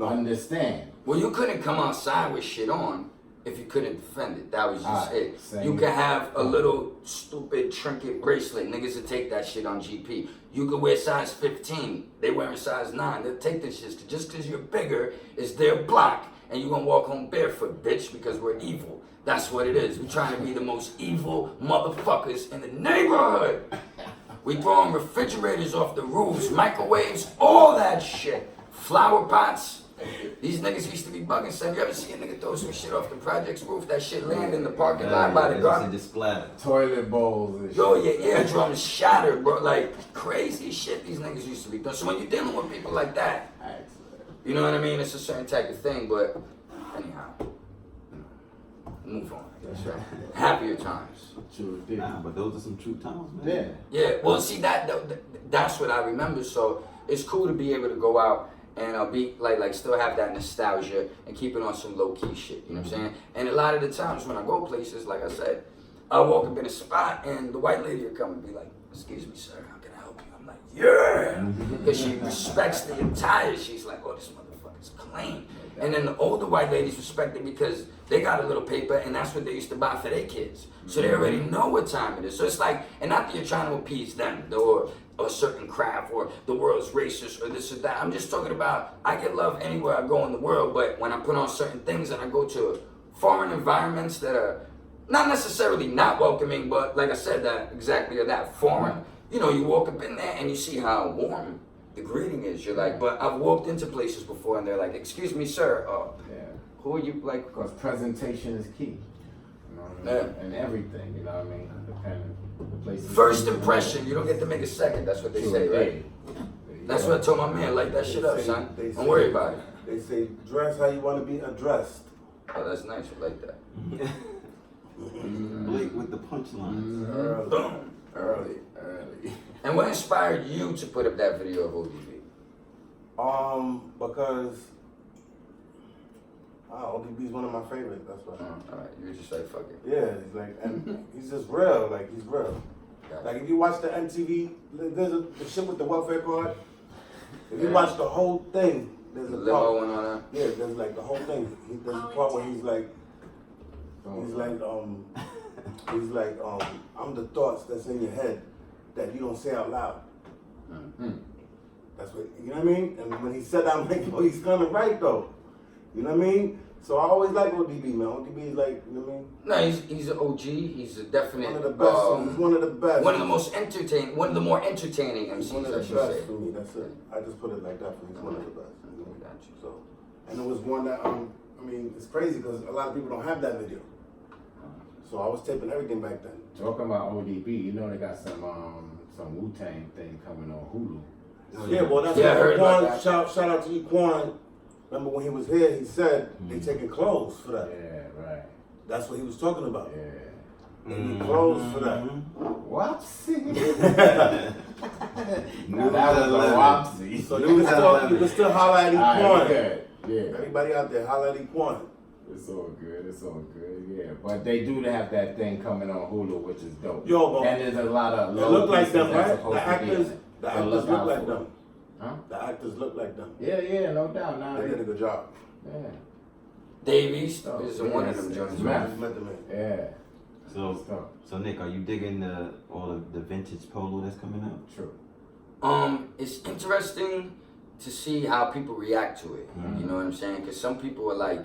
understand. Well, you couldn't come outside with shit on if you couldn't defend it. That was just it. You could have a little stupid trinket bracelet. Niggas would take that shit on GP. You could wear size 15. They wearing size 9. They'll take this shit. Just because you're bigger is their block. And you gonna walk home barefoot, bitch, because we're evil. That's what it is. We're trying to be the most evil motherfuckers in the neighborhood. We throwing refrigerators off the roofs, microwaves, all that shit. Flower pots. These niggas used to be bugging, son. You ever see a nigga throw some shit off the project's roof? That shit land in the parking lot by the garden. Just splatter. Toilet bowls and shit. Yo, your eardrums shattered, bro. Like, crazy shit these niggas used to be doing. So when you're dealing with people like that, you know what I mean? It's a certain type of thing, but anyhow, move on. That's right. Happier times. True. Nah, but those are some true times, man. Yeah, well, see, that's what I remember. So it's cool to be able to go out and be like still have that nostalgia and keep it on some low key shit. You know what I'm saying? And a lot of the times when I go places, like I said, I walk up in a spot and the white lady will come and be like, "Excuse me, sir, how can I help you?" I'm like, "Yeah," because she respects the attire. She's like, "Oh, this motherfucker's clean." And then the older white ladies respect it because they got a little paper and that's what they used to buy for their kids. So they already know what time it is. So it's like, and not that you're trying to appease them or a certain craft or the world's racist or this or that. I'm just talking about I get love anywhere I go in the world, but when I put on certain things and I go to foreign environments that are not necessarily not welcoming, but like I said, that exactly that foreign, you know, you walk up in there and you see how warm the greeting is. You're like, but I've walked into places before and they're like, "Excuse me, sir, who are you?" Like, because presentation is key. You know what I mean? And everything, you know what I mean? Depending the places. First impression, you don't get to make a second. That's what they say, right? That's what I told my man. Light that shit up, son. Don't worry about it. They say, dress how you want to be addressed. Oh, that's nice. I like that. Blake with the punchlines. Boom. Early. And what inspired you to put up that video of ODB? Because ODB is one of my favorites. That's why. All right, you were just like, fuck it. Yeah, he's like, and he's just real. Like he's real. Like if you watch the MTV, there's the shit with the welfare card. If you watch the whole thing, there's a limo and all that. Yeah, there's like the whole thing. There's a part where he's like, I'm the thoughts that's in your head that you don't say out loud. That's what, you know what I mean? And when he said that, I'm like, oh, he's kind of right though. You know what I mean? So I always like ODB, man. ODB is like, you know what I mean? No, he's an OG. He's a definite. One of the best. He's one of the best. One of the most entertaining. One of the more entertaining He's MCs. one of the I should best say. for me. That's it. I just put it like that for me. He's one of the best. You know? Got you. So, and it was one that I mean, it's crazy because a lot of people don't have that video. So I was taping everything back then. Talking about ODB, you know they got some Wu-Tang thing coming on Hulu. Yeah, well, that's Yeah, I heard about Equan, that. shout out to Equan. Remember when he was here, he said they taking clothes for that. Yeah, right. That's what he was talking about. Yeah. They need clothes for that. Whoopsie. New That was a whoopsie. So you can still holler at Equan. Yeah. Everybody out there, holler at Equan. It's all good. Yeah, but they do have that thing coming on Hulu, which is dope. Yo, but and there's a lot of they low look like pieces them, that's right? supposed The to be in actors, it. the So actors look look out like for them. it. Huh? The actors look like them. Yeah, no doubt. Nah, They did a good job. yeah. Davies Oh, is yeah, one of them it's joints. meth. Just met the man. Yeah. So Nick, are you digging all of the vintage polo that's coming out? True. It's interesting to see how people react to it. Mhm. You know what I'm saying? Because some people are like,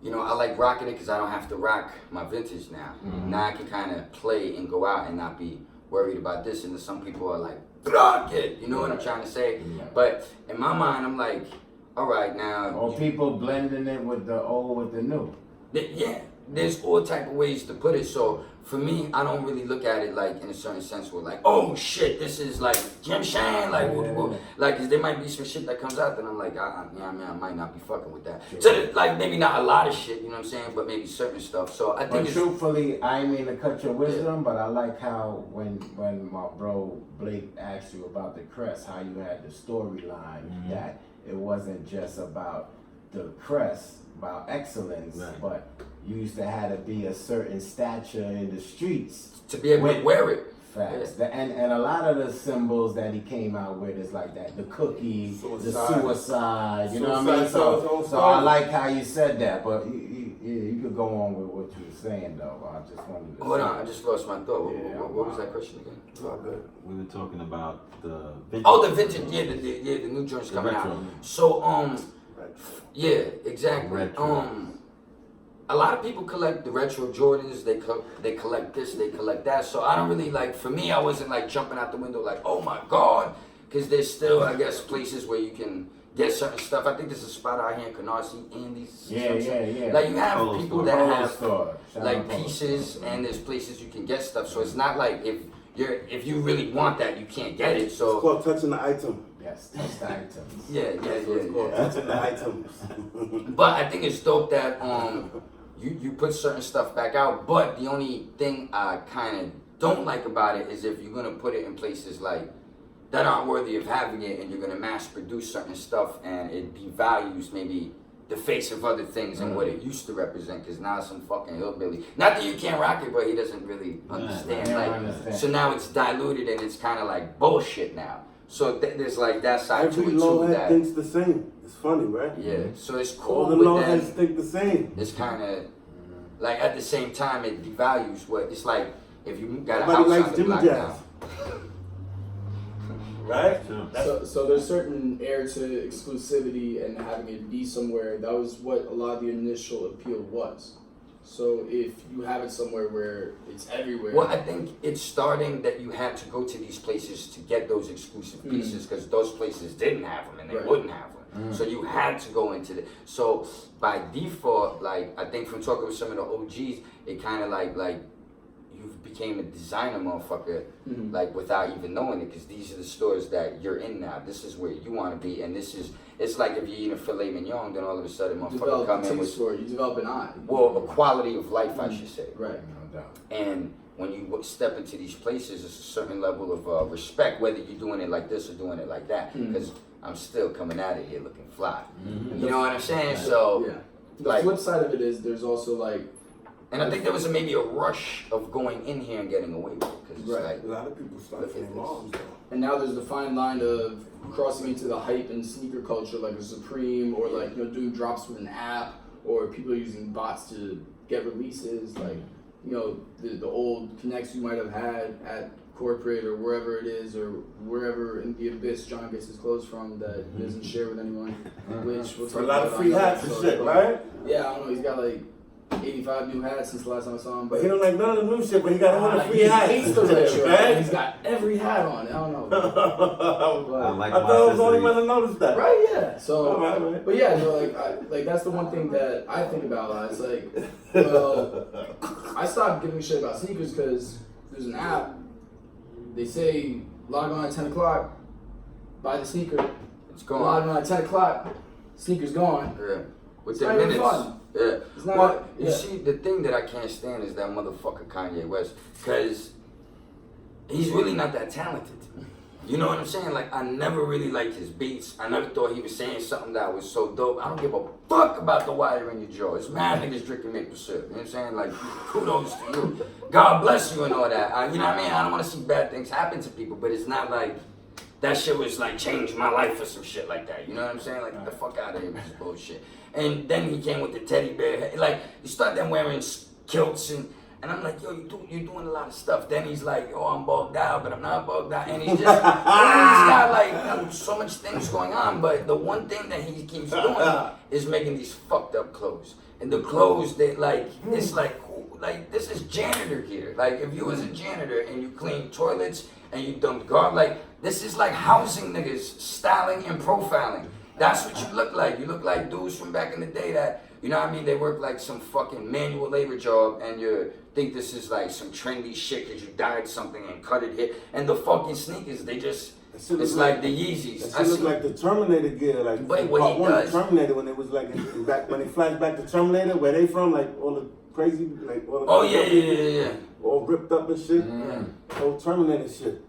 you know, I like rocking it because I don't have to rock my vintage now. Mhm. Now I can kind of play and go out and not be worried about this. And then some people are like, rock it. You know what I'm trying to say? Yeah. But in my mind, I'm like, all right, now. Or people blending it with the old with the new. Yeah, there's all type of ways to put it. So for me, I don't really look at it like in a certain sense where like, oh shit, this is like Jim Shane, like, like, cause there might be some shit that comes out that I'm like, I might not be fucking with that. Sure. So like maybe not a lot of shit, you know what I'm saying, but maybe certain stuff. So I think But it's truthfully, I ain't mean to cut your wisdom, but I like how when my bro Blake asked you about the crest, how you had the storyline that it wasn't just about the crest, about excellence, Right. but you used to have to be a certain stature in the streets. to be able to wear it. Facts. And a lot of the symbols that he came out with is like that. The cookie, the Suicide. suicide, you know what I mean? Suicide tells its own So I story. like how you said that, but you could go on with what you were saying though. I just wanted to Hold say on, I just lost my thought. Yeah, What was that question again? It's all good. We were talking about the vintage. Oh, the vintage, the new joints The coming retro. out. So Right. yeah, exactly. Retro. A lot of people collect the retro Jordans. They collect this, they collect that. So I don't really like. For me, I wasn't like jumping out the window like, oh my god, because there's still, I guess, places where you can get certain stuff. I think there's a spot out here in Canarsie, Andy's. Yeah. Like you have Polo people store. that Polo have store. Shout like out Polo pieces, store. and there's places you can get stuff. So it's not like if you really want that, you can't get it. It's So called touching the item. Yes, touch the items. yeah. It's called touching the items. But I think it's dope that you put certain stuff back out. But the only thing I kind of don't like about it is if you're gonna put it in places like that aren't worthy of having it, and you're gonna mass produce certain stuff, and it devalues maybe the face of other things and what it used to represent. Because now some fucking hillbilly. Not that you can't rock it, but he doesn't really understand. I Like understand. so now it's diluted and it's kind of like bullshit now. So there's like that side to Every it too. lawhead That thinks the same. It's funny, right? yeah. So it's All cool the with lawheads that. think the same. It's kind of like at the same time it devalues what it's like if you got a Nobody house likes on the Jimmy block Jazz. now. Right? Sure. So there's certain air to exclusivity and having it be somewhere. That was what a lot of the initial appeal was. So if you have it somewhere where it's everywhere, Well, I think it's starting that you had to go to these places to get those exclusive pieces because those places didn't have them and they Right. wouldn't have them. So you had to go into the. So by default, like I think from talking with some of the OGs, it kind of like you became a designer motherfucker, like without even knowing it, because these are the stores that you're in now. This is where you want to be, and this is. It's like if you're eating filet mignon, then all of a sudden, you motherfucker develop come a in taste with for it. You develop an eye. well, a quality of life, I should say. Right. No doubt. And when you step into these places, it's a certain level of respect, whether you're doing it like this or doing it like that. Because I'm still coming out of here looking fly. You know what I'm saying? So, Yeah. The like, flip side of it is there's also like and I think there was maybe a rush of going in here and getting away with it. Because it's Right. like, A lot of people start Look at from this. moms though. and now there's the fine line of crossing into the hype and sneaker culture like a Supreme or like doing drops with an app or people using bots to get releases like the old connects you might have had at corporate or wherever it is or wherever in the abyss John gets his clothes from that he doesn't share with anyone. Which we'll For talk a lot about of free on another hats and episode, shit, but- right? Yeah, I don't know. He's got like 85 new hats since the last time I saw him. But But he don't like none of the new shit, but he got all the free he hats. hates the retro. right? He's got every hat on. I don't know. I I like thought I my was the only accessories. one to notice that. Right? Yeah. So. All right. But yeah, no, like that's the one thing that I think about a lot. It's like, well, I stopped giving a shit about sneakers because there's an app. They say log on at 10 o'clock, buy the sneaker. It's Log gone. on at 10 o'clock, sneaker's gone. Yeah. It's Within not even minutes. fun. Yeah. It's not. Well, you yeah. see, the thing that I can't stand is that motherfucker Kanye West, because he's really not that talented. You know what I'm saying? Like, I never really liked his beats. I never thought he was saying something that was so dope. I don't give a fuck about the wire in your jaw. It's mad niggas drinking maple syrup. You know what I'm saying? Like, kudos to you. God bless you and all that. You know what I mean? I don't want to see bad things happen to people, but it's not like that shit was like changed my life or some shit like that. You know what I'm saying? Like, get the fuck out of here with this bullshit. And then he came with the teddy bear head. Like, you start them wearing kilts and I'm like, yo, you're doing a lot of stuff. Then he's like, oh, I'm bugged out, but I'm not bugged out. And he's just, he's got like so much things going on. But the one thing that he keeps doing is making these fucked up clothes. And the clothes that like, it's like this is janitor gear. Like if you was a janitor and you clean toilets and you dumped garbage, like this is like housing niggas styling and profiling. That's what you look like. You look like dudes from back in the day that, you know what I mean? They work like some fucking manual labor job and you think this is like some trendy shit because you dyed something and cut it here. And the fucking sneakers, they just, it's like the Yeezys. It look like the Terminator gear, like Wait, what part he one, does. Terminator, when it was like back when they flashed back to Terminator, where they from, like all the crazy, like all the Oh yeah. all ripped up and shit. Yeah. Old Terminator shit.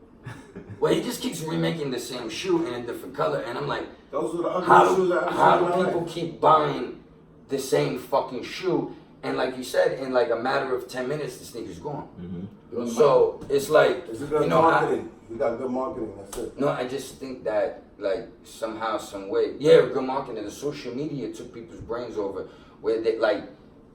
Well, he just keeps remaking the same shoe in a different color. And I'm like, Those are the ugly how shoes I how ever seen in do my people life. keep buying the same fucking shoe? And like you said, in like a matter of 10 minutes, the sneaker's gone. Mm-hmm. So it's like, It's a good you know, marketing. You got good marketing. That's it. No, I just think that like somehow, some way, yeah, good marketing. The social media took people's brains over. Where they like,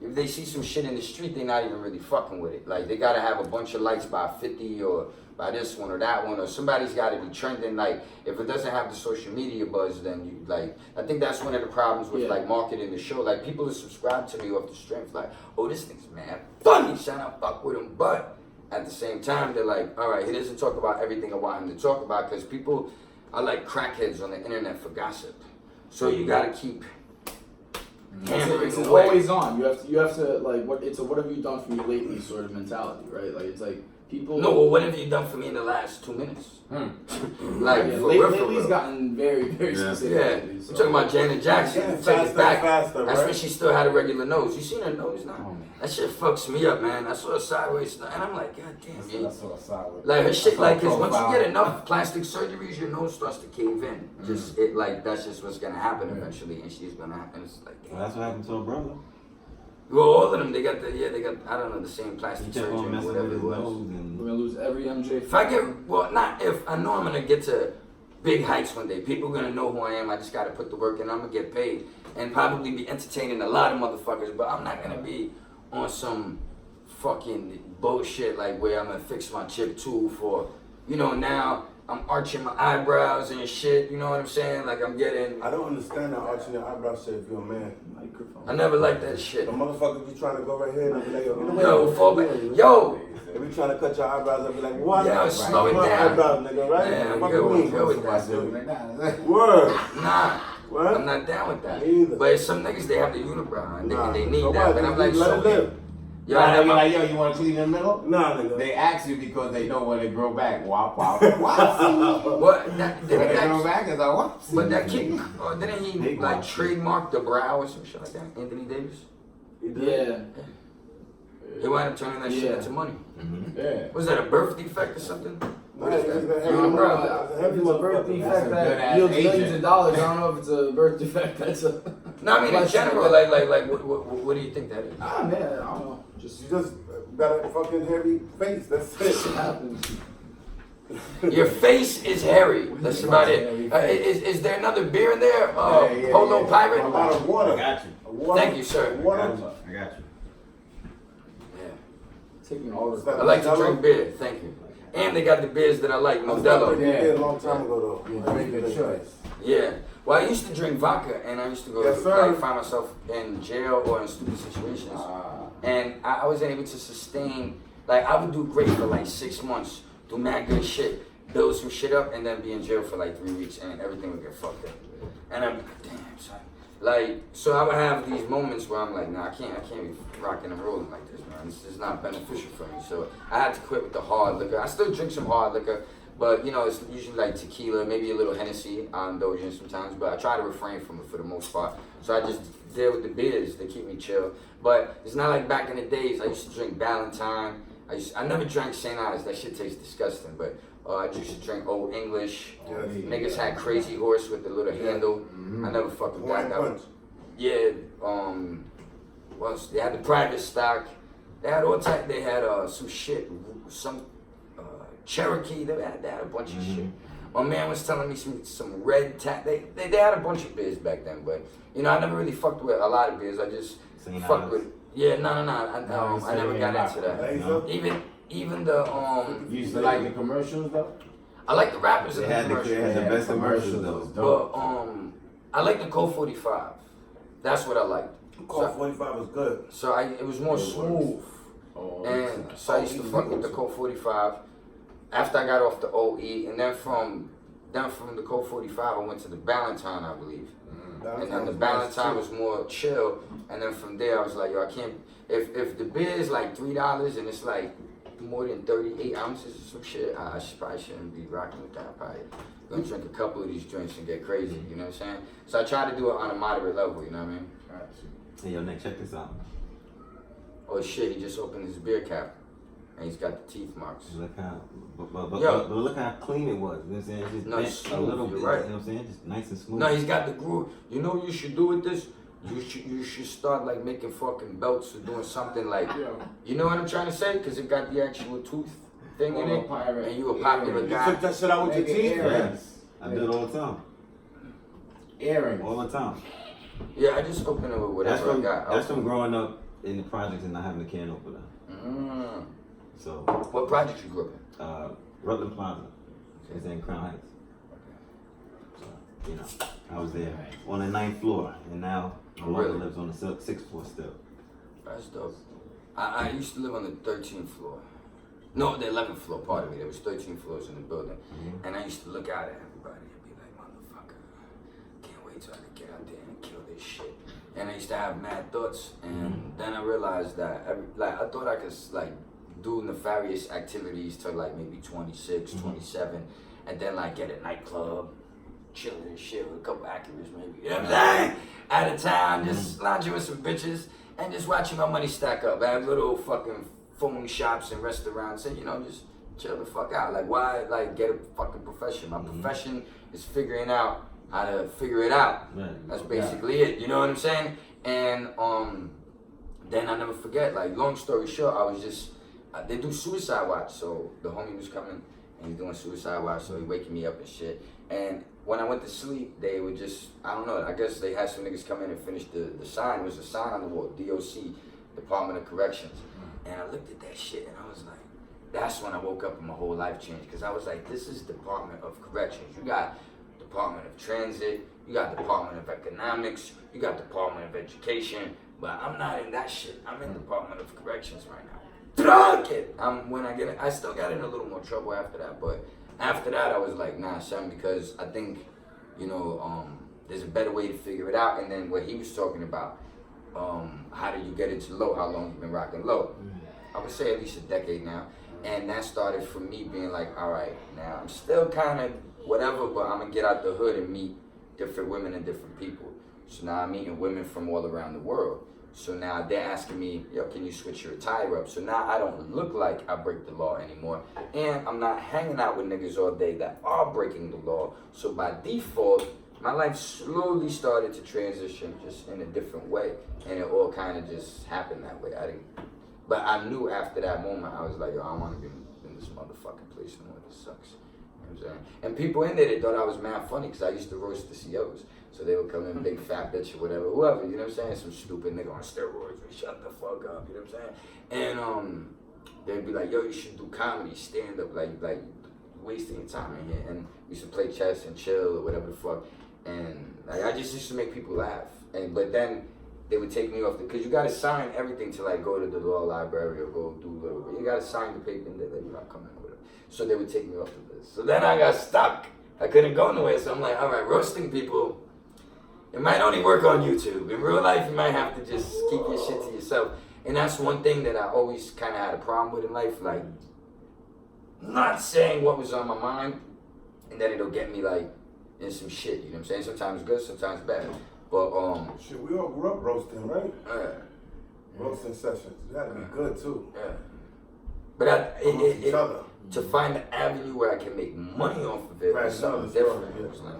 if they see some shit in the street, they're not even really fucking with it. Like they gotta have a bunch of likes by 50 or by this one or that one, or somebody's gotta be trending. Like if it doesn't have the social media buzz, then you like. I think that's one of the problems with like marketing the show. Like people are subscribed to me off the strength. Like, oh, this thing's mad funny. Shout out, fuck with him, but. At the same time, they're like, all right, he doesn't talk about everything I want him to talk about because people are like crackheads on the internet for gossip. So you gotta keep hammering It's away. always on. You have to like what it's a what have you done for me lately sort of mentality, right? Like it's like people. No, well, what have you done for me in the last 2 minutes? Like, Yeah, for real, lately's gotten very specific. Yeah, lately, I'm so. talking about Janet Jackson. Yeah, Take faster it back. and faster, That's right? when she still had a regular nose. You seen her nose now? Oh, man. That shit fucks me up, man. I saw her sideways, and I'm like, God damn, man. That's what I saw with. Like her shit, I like, saw cause once profile. you get enough plastic surgeries, your nose starts to cave in. Just it, like that's just what's gonna happen eventually, and she's gonna happen. It's like, Well, that's what happened to her brother. well, all of them, they got I don't know, the same plastic He kept surgery on or messing whatever with it his was. nose We're and gonna lose every MJ. If I get, well, not if, I know I'm gonna get to big heights one day. People gonna know who I am. I just gotta put the work in. I'm gonna get paid and probably be entertaining a lot of motherfuckers, but I'm not gonna be on some fucking bullshit like where I'm gonna fix my chip tool for, you know, now I'm arching my eyebrows and shit, you know what I'm saying? Like I'm getting, I don't understand that arching your eyebrows shit if you're a man. Microphone. I never liked that shit. The motherfucker be trying to go right here and I be like, Yo, fall back. Yo, They be trying to cut your eyebrows. I be like, what? Yo, slow it My down. eyebrows, nigga, right? Yeah, I'm Fuck good me. with- good with that, Somebody dude. Word. nah. What? I'm not down with that. Me either. But some niggas, they have the unibrow and Nah, they need so that. what? But I'm like, Let so it live. yo, Nah, I they have be my, like, yo, you want to clean in the middle? Nah, nigga. They ask you because they know when they grow back. Wop, wop, wop. what? That, When they grow that, back, it's like, what? but that kid, didn't he Big like one. trademark the brow or some shit like that? Anthony Davis? You did? Yeah. He wound up turning that shit Yeah. into money. Yeah. Was that a birth defect or something? What is Nah, it's a that? heavy Unibrow. motherfucker. If it's a birth motherfucker. That's a defect that good-ass yields agent. millions of dollars, I don't know if it's a birth defect. That's a. No, I mean in Question. general, like, what do you think that is? Ah man, I don't know. Just You just got a fucking heavy face. That's it it. happens. Your face is hairy. That's about Hairy it. face. Is there another beer in there? Yeah, Polo yeah. Pirate? A lot of I water. got you. Water. Thank you, sir. I Water. got you. I got you. Yeah. Taking all of Stop. I like to drink beer. Thank you. And they got the beers that I like, I was about Modelo. to Yeah. beer a long time ago though. You make a choice. Yeah. Well, I used to drink vodka, and I used to go Yes, sir. like find myself in jail or in stupid situations, and I wasn't able to sustain. Like I would do great for like 6 months, do mad good shit, build some shit up, and then be in jail for like 3 weeks, and everything would get fucked up. And I'm like, damn, son. Like, so I would have these moments where I'm like, nah, I can't be rocking and rolling like this, man. This is not beneficial for me. So I had to quit with the hard liquor. I still drink some hard liquor. But, you know, it's usually like tequila, maybe a little Hennessy. I indulge in sometimes, but I try to refrain from it for the most part. So I just deal with the beers that keep me chill. But it's not like back in the days. I used to drink Ballantine. I never drank St. Ives. That shit tastes disgusting. But I used to drink Old English. Yes. Niggas had Crazy Horse with the little handle. I never fucked with that. Hawaiian Punch. Yeah, they had the private stock. They had all type. They had some shit, some Cherokee. They had a bunch of shit. My man was telling me some red tap. They had a bunch of beers back then, but you know I never really fucked with a lot of beers. I just St. fucked Ives? with. Yeah, no. I never got into that. Laser. Even the You used to like the commercials though? I like the rappers They in the had the commercials. best commercials though. dope. But I like the Colt 45. That's what I liked. Colt 45 was good. So it was more smooth. Oh, And so I used to fuck with the Colt 45 after I got off the OE, and then from the Colt 45 I went to the Ballantine, I believe. And then the Ballantine was more chill, and then from there I was like, yo, I can't. If the beer is like $3 and it's like more than 38 ounces or some shit, I probably shouldn't be rocking with that. I'm probably gonna drink a couple of these drinks and get crazy. You know what I'm saying? So I try to do it on a moderate level. You know what I mean? Hey, yo, Nick, check this out. Oh shit, he just opened his beer cap, and he's got the teeth marks. Look how, but Yo. look how clean it was. You know what I'm saying? It's just No, bent it's a smooth, little you're bit. right. You know what I'm saying? Just nice and smooth. No, he's got the groove. You know what you should do with this? You should start like making fucking belts or doing something like, you know what I'm trying to say? Because it got the actual tooth thing in it, and you a popular You guy. took that shit out with your Make it teeth? earrings. I do it all the time. Earrings. All the time. Yeah, I just open it with That's whatever I from got. that's from growing up in the projects and not having a can opener. Mm. So, What project you grew up in? Rutland Plaza. It's in Crown Heights. So, you know, I was there on the 9th floor, and now my mother Really? lives on the 6th floor still. That's dope. I used to live on the 13th floor. No, the 11th floor, pardon me. There was 13 floors in the building. And I used to look out at everybody and be like, motherfucker, can't wait till I can get out there and kill this shit. And I used to have mad thoughts. And then I realized that, I thought I could, do nefarious activities till, maybe 26, 27. And then, get a nightclub, chilling and shit with a couple Acuras, maybe. You know what I'm saying? Out of town, just lounging with some bitches and just watching my money stack up. I have little fucking phone shops and restaurants and, just chill the fuck out. Why, get a fucking profession? My profession is figuring out how to figure it out. Right. That's basically it. You know what I'm saying? And then I never forget, long story short, I was just, they do suicide watch. So the homie was coming and he's doing suicide watch, so he waking me up and shit. And when I went to sleep, they would just, I don't know, I guess they had some niggas come in and finish the sign. It was a sign on the wall, DOC, Department of Corrections. And I looked at that shit and I was like, that's when I woke up and my whole life changed. Because I was like, this is Department of Corrections. You got Department of Transit, you got Department of Economics, you got Department of Education, but I'm not in that shit. I'm in Department of Corrections right now. Drunk it! I still got in a little more trouble after that, but after that I was like, nah, son, because I think, there's a better way to figure it out. And then what he was talking about, how do you get into low, how long you been rocking low? I would say at least a decade now. And that started from me being like, all right, now I'm still kind of whatever, but I'm gonna get out the hood and meet different women and different people. So now I'm meeting women from all around the world. So now they're asking me, yo, can you switch your attire up? So now I don't look like I break the law anymore. And I'm not hanging out with niggas all day that are breaking the law. So by default, my life slowly started to transition just in a different way. And it all kind of just happened that way. But I knew after that moment, I was like, yo, I don't want to be in this motherfucking place anymore. This sucks. You know what I'm saying? And people in there, they thought I was mad funny because I used to roast the COs. So they would come in, big fat bitch or whatever, whoever, you know what I'm saying? Some stupid nigga on steroids. Shut the fuck up, you know what I'm saying? And they'd be like, yo, you should do comedy, stand up, like wasting your time in here. And we used to play chess and chill or whatever the fuck. And like, I just used to make people laugh. But then they would take me off because you gotta sign everything to like go to the law library or go do whatever. You gotta sign the paper and they let you not come in or whatever. So they would take me off the list. So then I got stuck. I couldn't go nowhere. So I'm like, all right, roasting people, it might only work on YouTube. In real life, you might have to just keep your shit to yourself. And that's one thing that I always kind of had a problem with in life, like not saying what was on my mind, and then it'll get me like in some shit. You know what I'm saying? Sometimes good, sometimes bad. But shit, we all grew up roasting, right? Roasting sessions. You gotta be good too. Yeah. But Each other. to find an avenue where I can make money off of it Right, was something another different. story, It was like,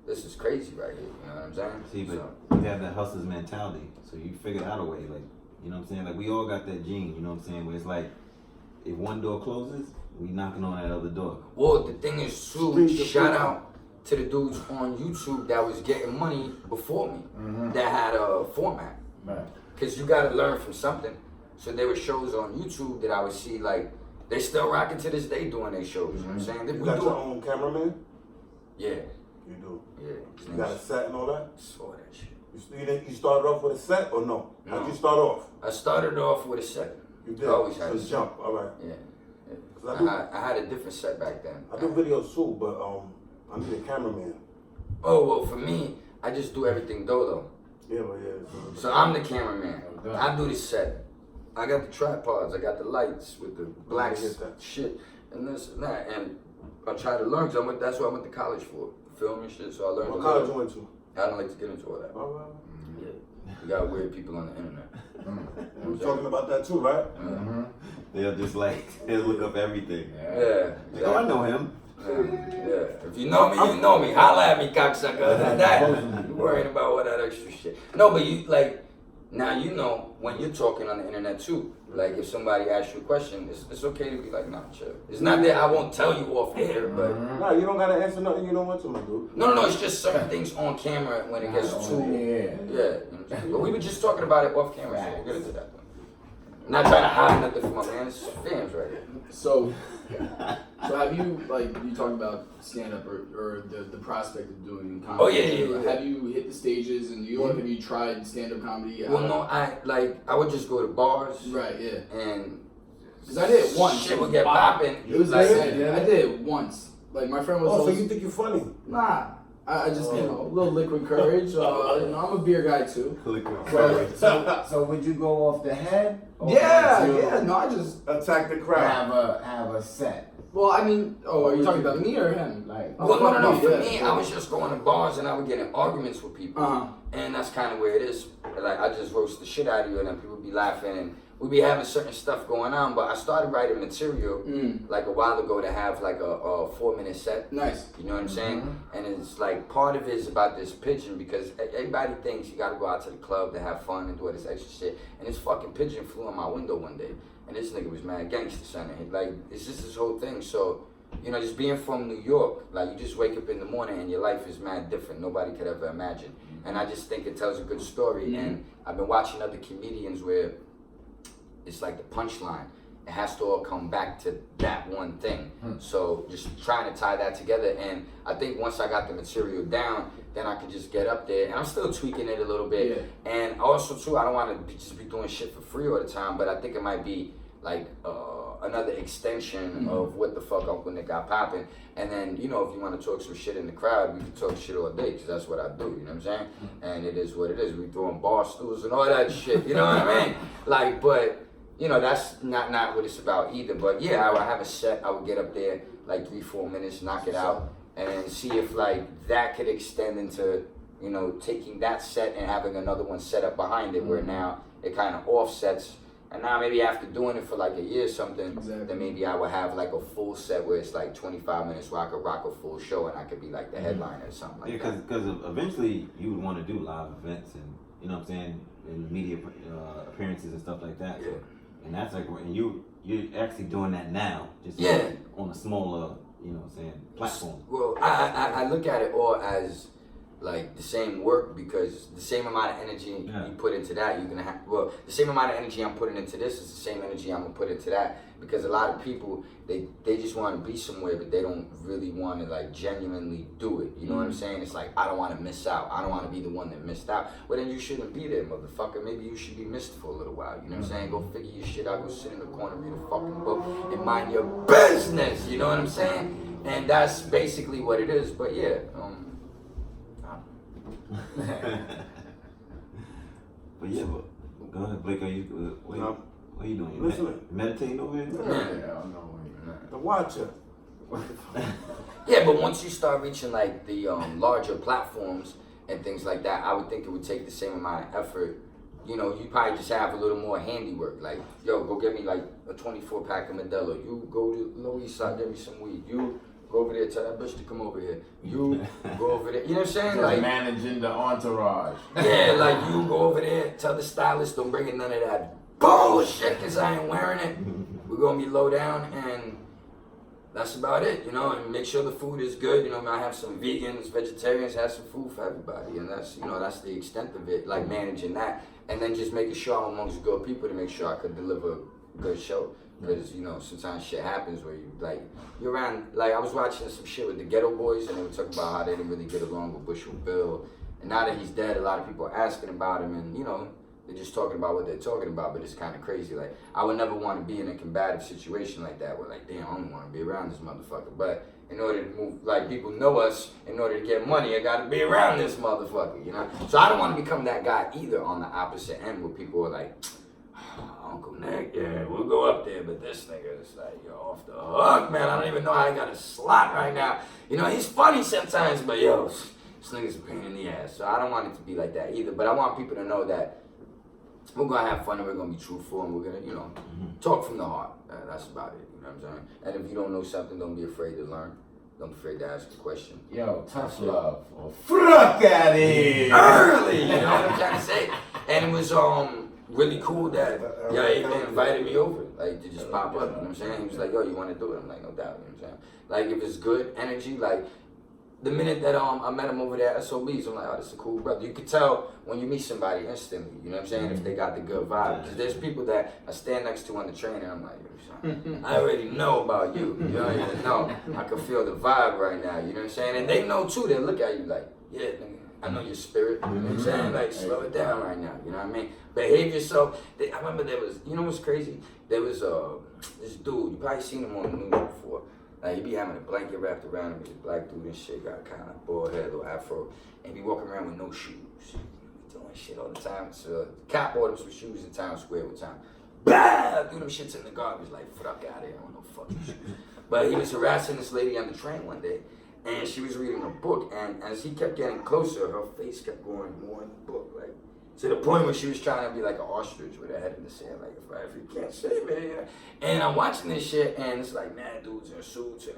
this is crazy right here. You know what I'm saying? See, but So, you have that hustler's mentality, so you figured out a way. Like, you know what I'm saying? Like, we all got that gene. You know what I'm saying? Where it's like, if one door closes, we knocking on that other door. well, the thing is, too, Street to shout free. out to the dudes on YouTube that was getting money before me that had a format. Right. Because you got to learn from something. So there were shows on YouTube that I would see, like, they still rocking to this day doing their shows. You know what I'm saying? You got your own cameraman? Yeah, You do. yeah. His You got a name's- set and all that? saw that shit. You started off with a set or no? No. How'd you start off? I started off with a set. You did. I always had So a set. jump. All right. Yeah. 'Cause I do- I had a different set back then. I do videos too, but I need a cameraman. Oh, well, for me, I just do everything dolo. Yeah, but yeah. So I'm the cameraman. Okay. I do the set. I got the tripods. I got the lights with the black I get that. shit and this and that. And I try to learn because that's what I went to college for, film and shit. So I learned What a college you little. went to? I don't like to get into all that. All right. Yeah. You got weird people on the internet. We were talking about that too, right? They'll just like, they'll look up everything. Yeah. Like, oh, I know him. Yeah. If you know me, you know me. Holla at me, cocksucker. Other than that, you worrying about all that extra shit. No, but you like now you know when you're talking on the internet too. Like if somebody asks you a question, it's okay to be like, nah, chill. It's not that I won't tell you off air, but Nah, you don't gotta answer nothing you don't want to, my dude. no. It's just certain things on camera when it gets too. Yeah. Yeah. You know what I'm saying? But we were just talking about it off camera, so we'll get into that. Not trying to hide nothing from my man. It's fans right here. So have you, like, you talking about stand-up or the prospect of doing comedy? Oh, yeah. Have you hit the stages in New York? Have you tried stand-up comedy? Well, no, I would just go to bars. Right, yeah. And Because I did it once. shit would get popping. It was like, like, I did it once. Like, my friend was Oh, so always, you think you're funny? nah. I just, you know, a little liquid courage. You know, I'm a beer guy, too. So, so would you go off the head? Or Yeah, would you yeah. No, I just, Attack the crowd. have a set? well, I mean, are you talking about me or him? Like, Well, no. For Yeah. me, I was just going to bars and I would get in arguments with people. Uh-huh. And that's kind of where it is. Like, I just roast the shit out of you and then people be laughing and we be having certain stuff going on. But I started writing material like a while ago to have like a 4-minute set. Nice. You know what I'm saying? And it's like part of it is about this pigeon because everybody thinks you gotta go out to the club to have fun and do all this extra shit. And this fucking pigeon flew on my window one day. And this nigga was mad gangster, son. And like, it's just this whole thing. So, you know, just being from New York, like you just wake up in the morning and your life is mad different. Nobody could ever imagine. And I just think it tells a good story. And I've been watching other comedians where it's like the punchline. It has to all come back to that one thing. So just trying to tie that together. And I think once I got the material down, then I could just get up there. And I'm still tweaking it a little bit. Yeah. And also too, I don't want to just be doing shit for free all the time, but I think it might be like another extension of what the fuck Uncle Nick got popping. And then, you know, if you want to talk some shit in the crowd, we can talk shit all day, because that's what I do, you know what I'm saying? And it is what it is. We throwing bar stools and all that shit, you know what I mean? Like, but, you know, that's not what it's about either. But yeah, I would have a set, I would get up there like 3-4 minutes, knock it out, and see if like that could extend into, you know, taking that set and having another one set up behind it, where now it kind of offsets. And now maybe after doing it for like a year or something, then maybe I would have like a full set where it's like 25 minutes where I could rock a full show and I could be like the headliner or something like that. Because eventually you would want to do live events and, you know what I'm saying, and media appearances and stuff like that. Yeah. And that's like, and you're actually doing that now, just on a smaller, you know what I'm saying, platform. Well, I look at it all as like the same work, because the same amount of energy you put into that, you're gonna have. Well, the same amount of energy I'm putting into this is the same energy I'm gonna put into that. Because a lot of people, they just want to be somewhere, but they don't really want to like genuinely do it. You know what I'm saying? It's like, I don't want to miss out. I don't want to be the one that missed out. Well, then you shouldn't be there, motherfucker. Maybe you should be missed for a little while. You know what I'm saying? Go figure your shit out. Go sit in the corner, read a fucking book, and mind your business. You know what I'm saying? And that's basically what it is. But yeah, But yeah, but go ahead, Blake. Are you? What are you doing? Listening. Meditating over here? Yeah, I know. The watcher. Yeah, but once you start reaching like the larger platforms and things like that, I would think it would take the same amount of effort. You know, you probably just have a little more handiwork. Like, yo, go get me like a 24 pack of Modelo. You go to Lower East Side, get me some weed. You go over there, tell that bitch to come over here. You go over there. You know what I'm saying? Just Like managing the entourage. Yeah, like you go over there, tell the stylist don't bring in none of that bullshit because I ain't wearing it. We're gonna be low down, and that's about it, you know, and make sure the food is good. You know, I have some vegans, vegetarians, have some food for everybody, and that's, you know, that's the extent of it, like managing that, and then just making sure I'm amongst good people to make sure I could deliver a good show. Because, you know, sometimes shit happens where you, like, you're around, like, I was watching some shit with the Ghetto Boys, and they were talking about how they didn't really get along with Bushwick Bill, and now that he's dead, a lot of people are asking about him, and, you know, they're just talking about what they're talking about, but it's kind of crazy. Like, I would never want to be in a combative situation like that where, like, damn, I don't want to be around this motherfucker. But in order to move, like, people know us, in order to get money, I got to be around this motherfucker, you know? So I don't want to become that guy either on the opposite end where people are like, Uncle Nick, yeah, we'll go up there, but this nigga is like, yo, off the hook, man. I don't even know how I got a slot right now. You know, he's funny sometimes, but yo, this nigga's a pain in the ass. So I don't want it to be like that either. But I want people to know that we're gonna have fun and we're gonna be truthful and we're gonna, you know, talk from the heart. That's about it. You know what I'm saying? And if you don't know something, don't be afraid to learn. Don't be afraid to ask a question. Yo, tough love. Oh, fuck that is Early, you know what I'm trying to say? And it was really cool that they invited me over, like, to just pop up. You know what I'm saying? He was like, yo, you want to do it? I'm like, no doubt. You know what I'm saying? Like, if it's good energy, like, the minute that I met him over there at SOBs, I'm like, oh, this is a cool brother. You could tell when you meet somebody instantly, you know what I'm saying, if they got the good vibe. Because there's people that I stand next to on the train and I'm like, yo, I already know about you. You don't even know. I can feel the vibe right now, you know what I'm saying? And they know too, they look at you like, yeah, nigga, I know your spirit, you know what I'm saying? Like, slow it down right now, you know what I mean? Behave yourself. I remember there was, you know what's crazy? There was this dude, you probably seen him on the news before. Like, he be having a blanket wrapped around him. He's a black dude and shit, got kind of bald head, little afro, and be walking around with no shoes. Be doing shit all the time. So, cop bought him some shoes in Times Square one time. Bah! Threw them shits in the garbage, like, fuck out of here, I don't know fucking shoes. But he was harassing this lady on the train one day, and she was reading a book, and as he kept getting closer, her face kept going more in the book, like, to the point where she was trying to be like an ostrich with her head in the sand, like, if you can't save me, and I'm watching this shit, and it's like mad dudes in suits,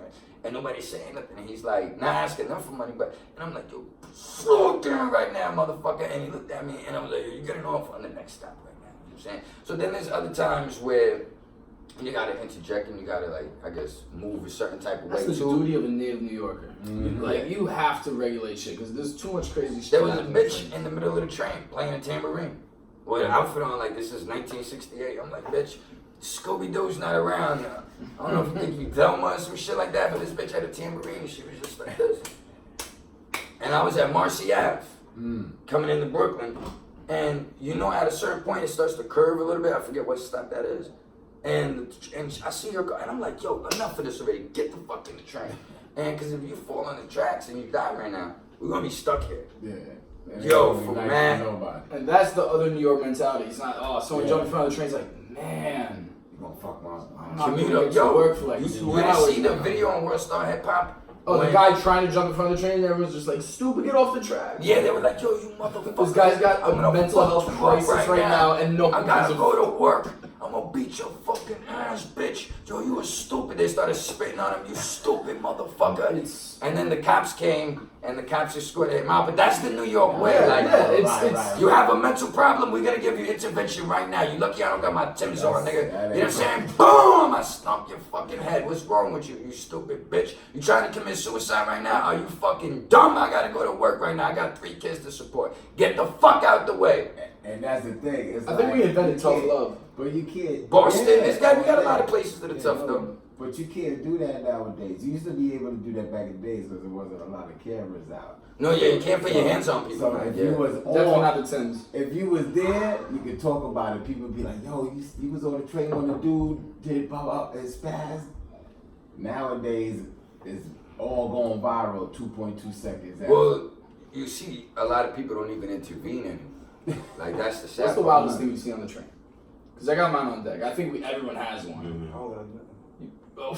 and nobody's saying nothing, and he's like, not asking them for money, but, and I'm like, yo, slow down right now, motherfucker, and he looked at me, and I was like, yo, you're getting off on the next stop right now, you know what I'm saying? So then there's other times where you gotta interject and you gotta, like, I guess, move a certain type of way. That's the duty of a native New Yorker. Like, you have to regulate shit because there's too much crazy shit. There was a bitch in the middle of the train playing a tambourine with an outfit on like this is 1968. I'm like, bitch, Scooby-Doo's not around now. I don't know if you think you Velma or some shit like that, but this bitch had a tambourine and she was just like this. And I was at Marcy Ave, coming into Brooklyn, and you know at a certain point it starts to curve a little bit. I forget what stop that is. And I see her go, and I'm like, yo, enough of this already. Get the fuck in the train. And because if you fall on the tracks and you die right now, we're going to be stuck here. Yeah. Yo, for man. And that's the other New York mentality. It's not, oh, someone jumped in front of the train. It's like, man. You gonna fuck my I'm not Commute gonna up. get to Yo, work for like you 2 didn't hours see the now. video on World Star Hip Hop? Oh, the guy trying to jump in front of the train and everyone's just like, stupid, get off the track. Yeah, they were like, yo, you motherfucker. This guy's got I'm a gonna mental fuck health you up crisis right now and no I gotta one go to work. I'm gonna beat your fucking ass, bitch. Yo, you were stupid. They started spitting on him. You stupid motherfucker. And then the cops came and the cops escorted him out. But that's the New York way. Yeah, You have a mental problem, we're gonna give you intervention right now. You lucky I don't got my Tim's on, nigga. You know what I'm saying? Boom! I stomp your fucking fucking head. What's wrong with you, you stupid bitch? You trying to commit suicide right now? Are you fucking dumb? I gotta go to work right now. I got 3 kids to support. Get the fuck out the way. And that's the thing. It's I think we invented tough love. But you can't. Boston, Yeah, we got a lot of places that are tough no, though. But you can't do that nowadays. You used to be able to do that back in the days because there wasn't a lot of cameras out. No, yeah, you can't put your hands on people. So man. if Yeah. you was Definitely on, not the Tims. if you was there, you could talk about it. People would be like, "Yo, you was on the train when the dude did blah blah and spazzed." Nowadays, it's all going viral 2.2 seconds. After. Well, you see, a lot of people don't even intervene anymore. Like that's the sad What's the part. wildest thing you see on the train? Because I got mine on deck. I think everyone has one. Mhm. Hold on. Oh.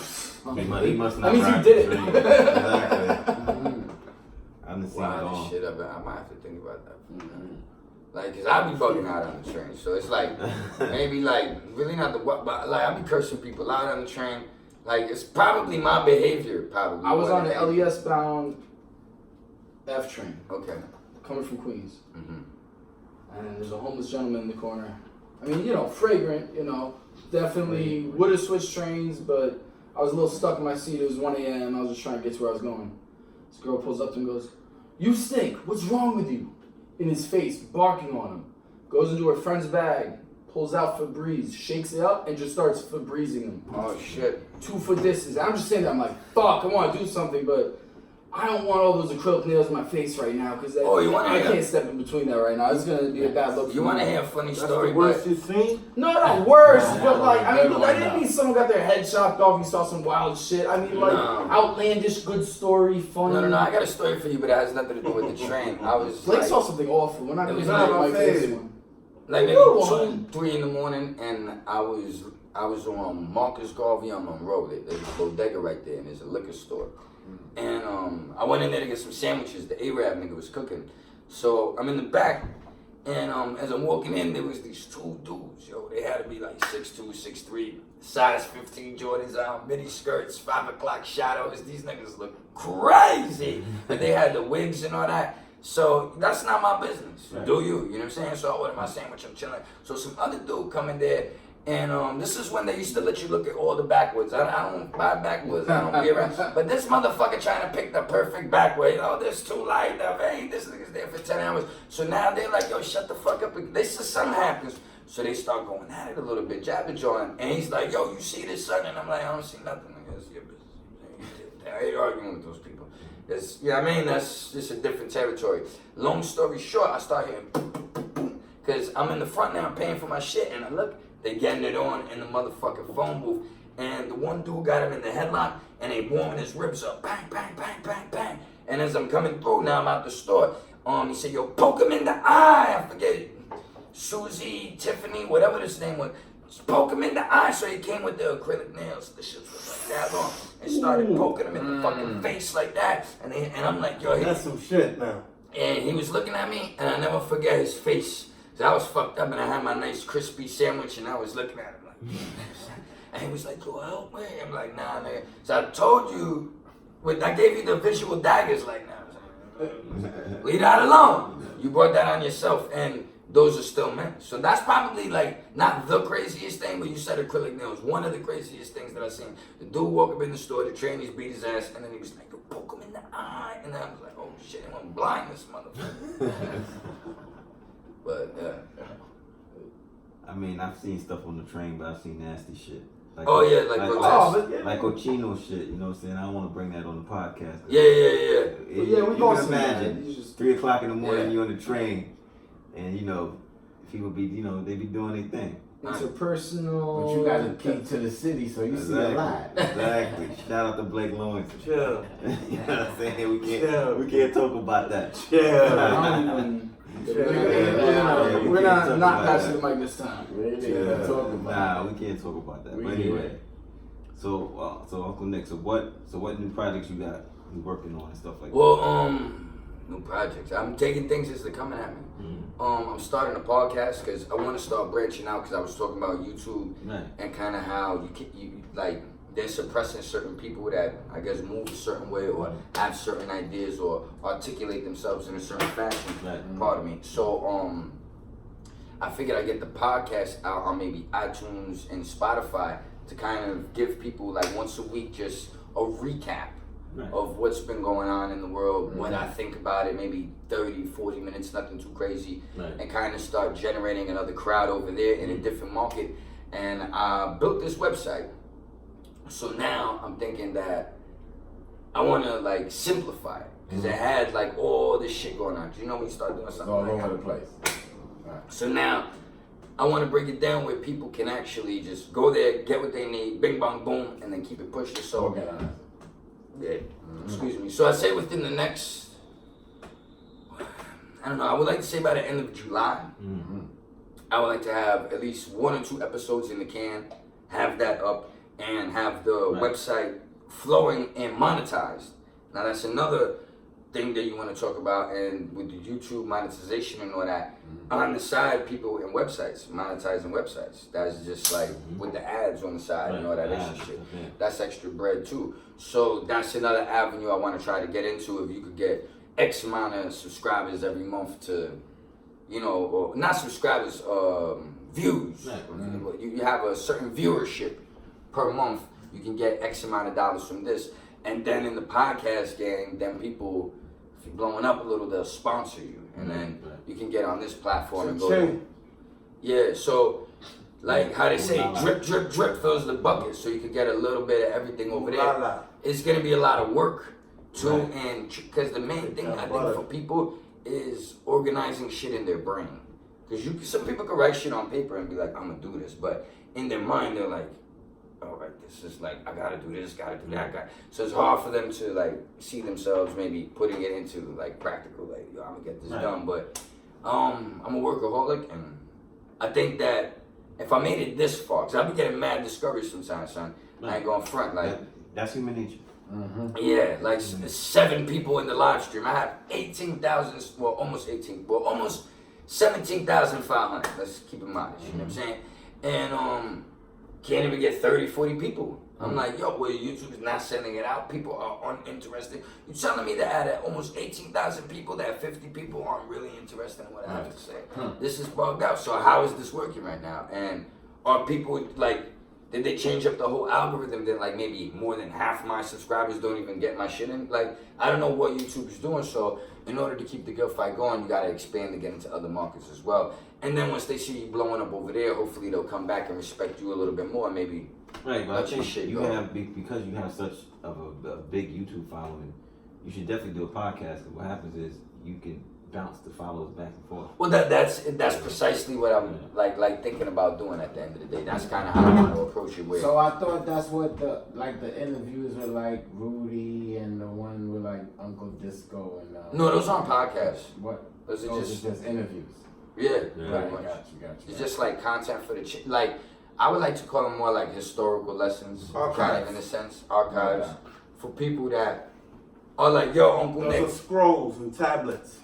He must not That means you ride did the it. train. Exactly. I done seen it Wow, all. this shit up. I might have to think about that. Like, cause I be bugging out on the train, so it's like maybe like really not the what, but like I be cursing people out on the train. Like it's probably my behavior. Probably. I was more on than the anything. LES bound F train Okay. coming from Queens. hmm And there's a homeless gentleman in the corner. I mean, fragrant, definitely would have switched trains, but I was a little stuck in my seat. It was 1 a.m. I was just trying to get to where I was going. This girl pulls up to him and goes, "You stink. What's wrong with you?" In his face, barking on him. Goes into her friend's bag, pulls out Febreze, shakes it up, and just starts Febrezing him. Oh shit. 2 foot distance. I'm just saying that. I'm like, fuck, I want to do something, but I don't want all those acrylic nails in my face right now because Oh, you wanna I hear- can't step in between that right now. It's gonna be a bad look. You for want to me. hear a funny That's story? the worst But you've seen? No, not worse, but like, I mean, No, look, I didn't no. mean someone got their head chopped off. You saw some wild shit. I mean, like, No. outlandish, good story, funny. no. I got a story for you, but it has nothing to do with the train. I was Blake like, saw something awful. We're not It gonna was do not my my face favorite. one. like maybe Good 2, one. 3 in the morning, and I was on Marcus Garvey on Monroe. There's a bodega right there, and there's a liquor store. And I went in there to get some sandwiches. The Arab nigga was cooking. So I'm in the back, and as I'm walking in, there was these 2 dudes. Yo, they had to be like 6'2", 6'3", size 15 Jordans on, mini skirts, 5 o'clock shadows. These niggas look crazy. And they had the wigs and all that. So that's not my business. Right. Do you? You know what I'm saying? So I ordered my sandwich, I'm chilling. So some other dude come in there, and this is when they used to let you look at all the backwoods. I don't buy backwoods, I don't be around. But this motherfucker trying to pick the perfect backward. This too light, hey, this nigga's there for 10 hours. So now they're like, yo, shut the fuck up. They said something happens. So they start going at it a little bit, jabbing John. And he's like, yo, you see this, son? And I'm like, I don't see nothing. It's your business. I ain't arguing with those people. It's, you know what I mean? That's just a different territory. Long story short, I start hearing boom, boom, boom, boom. Because I'm in the front now paying for my shit. And I look, they getting it on in the motherfucking phone booth. And the one dude got him in the headlock. And they warming his ribs up. Bang, bang, bang, bang, bang. And as I'm coming through, now I'm out the store. He said, yo, poke him in the eye. I forget it. Susie, Tiffany, whatever this name was. Just poke him in the eye. So he came with the acrylic nails. The shit was like that long. And started poking him in the fucking face like that. And I'm like, yo, That's some shit now. and he was looking at me, and I never forget his face. So I was fucked up, and I had my nice crispy sandwich, and I was looking at him like, and he was like, yo, help me. I'm like, nah, nigga. So I told you, I gave you the visual daggers like now. Leave that alone. You brought that on yourself, and those are still men. So that's probably like not the craziest thing, but you said acrylic nails. One of the craziest things that I've seen. The dude walk up in the store, the trainees beat his ass, and then he was like, yo, poke him in the eye. And then I was like, oh shit, I went blind this motherfucker. But I mean, I've seen stuff on the train, but I've seen nasty shit. Like, oh yeah, like grotesque. like Cochino shit, you know what I'm saying? I don't want to bring that on the podcast. Yeah. Yeah, we you all can seen that. imagine, You just- 3 o'clock in the morning, Yeah. you're on the train, and people be, they be doing their thing. Interpersonal. But you got a key to the city, so you see a lot. Exactly. Shout out to Blake Lawrence. Chill. You know what I'm saying? Yeah. We can't talk about that. Yeah. I don't even. Yeah, we We're can't talk not about passing that. the mic this time. Yeah. Talk about Nah, we can't talk about that. We But anyway, can't. so Uncle Nick, so what new projects you got? You working on and stuff like that? Well, new projects. I'm taking things as they're coming at me. I'm starting a podcast because I want to start branching out because I was talking about YouTube Right. and kind of how you like they're suppressing certain people that I guess move a certain way or have certain ideas or articulate themselves in a certain fashion. Right. Pardon me. So I figured I'd get the podcast out on maybe iTunes and Spotify to kind of give people like once a week just a recap Right. of what's been going on in the world, what I think about it, maybe 30, 40 minutes, nothing too crazy, Right. and kind of start generating another crowd over there in a different market. And I built this website. So now I'm thinking that I want to like simplify it because it had like all this shit going on. 'Cause you know when you start doing It's something all like over that. the place. Right. So now I want to break it down where people can actually just go there, get what they need, bing bang boom, and then keep it pushing. So Organize. yeah, excuse me. So I say within the next, I don't know, I would like to say by the end of July, I would like to have at least 1 or 2 episodes in the can, have that up, and have the Right. website flowing and monetized. Now that's another thing that you want to talk about, and with the YouTube monetization and all that, on the side, people in websites, monetizing websites. That's just like with the ads on the side and all that extra Ads, shit. yeah. That's extra bread too. So that's another avenue I want to try to get into. If you could get X amount of subscribers every month to, you know, or not subscribers, views. Right. You have a certain viewership per month. You can get X amount of dollars from this. And then in the podcast game, then people, if you're blowing up a little, they'll sponsor you. And then you can get on this platform and go. Cha-ching. Yeah, so like how they say, La-la. drip, drip, drip fills the bucket. So you can get a little bit of everything over there. La-la. It's gonna be a lot of work too, Right. and because the main thing I think butter. for people is organizing shit in their brain. Because some people can write shit on paper and be like, I'm gonna do this, but in their mind they're like, all right, this is like, I gotta do this, gotta do that, So it's hard for them to like see themselves maybe putting it into like practical, like, yo, I'm gonna get this Right. done. But I'm a workaholic, and I think that if I made it this far, because I've been getting mad discouraged sometimes, son. I ain't going front, like, That's human nature. yeah, like 7 people in the live stream. I have 18,000, well, almost 17,500. Let's keep it modest, you know what I'm saying? And can't even get 30, 40 people. I'm like, yo, well, YouTube's not sending it out. People are uninterested. You're telling me that out of almost 18,000 people, that 50 people aren't really interested in what I have to say. This is bugged out. So how is this working right now? And are people like, did they change up the whole algorithm that like maybe more than half my subscribers don't even get my shit in? Like, I don't know what YouTube's doing. So in order to keep the good fight going, you gotta expand to get into other markets as well. And then once they see you blowing up over there, hopefully they'll come back and respect you a little bit more. Maybe Right, but let I your think shit you go. have because you have such of a big YouTube following, you should definitely do a podcast. Because what happens is you can bounce the follows back and forth. Well, that's precisely what I'm like thinking about doing at the end of the day. That's kind of how I want to approach it with. So I thought that's what the interviews were like Rudy and the one with like Uncle Disco and No, those aren't podcasts. What? Those are Those just are just interviews. yeah, Yeah. pretty Right, much. got you. It's just like content for the like. I would like to call them more like historical lessons, kind of Archives. in a sense, archives for people that are like, yo, Uncle Those Nick, are scrolls and tablets.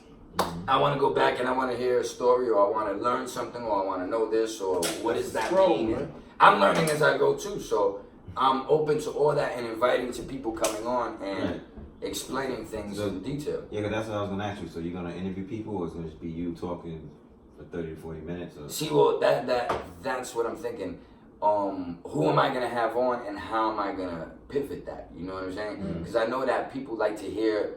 I want to go back and I want to hear a story, or I want to learn something, or I want to know this, or what does that Scroll, mean? man. I'm learning as I go too, so I'm open to all that and inviting to people coming on and Right. explaining things So- in detail. Yeah, 'cause that's what I was gonna ask you. So you're gonna interview people, or it's gonna just be you talking for 30 to 40 minutes? Or? See, well, that's what I'm thinking. Who am I gonna have on, and how am I gonna pivot that? You know what I'm saying? Because I know that people like to hear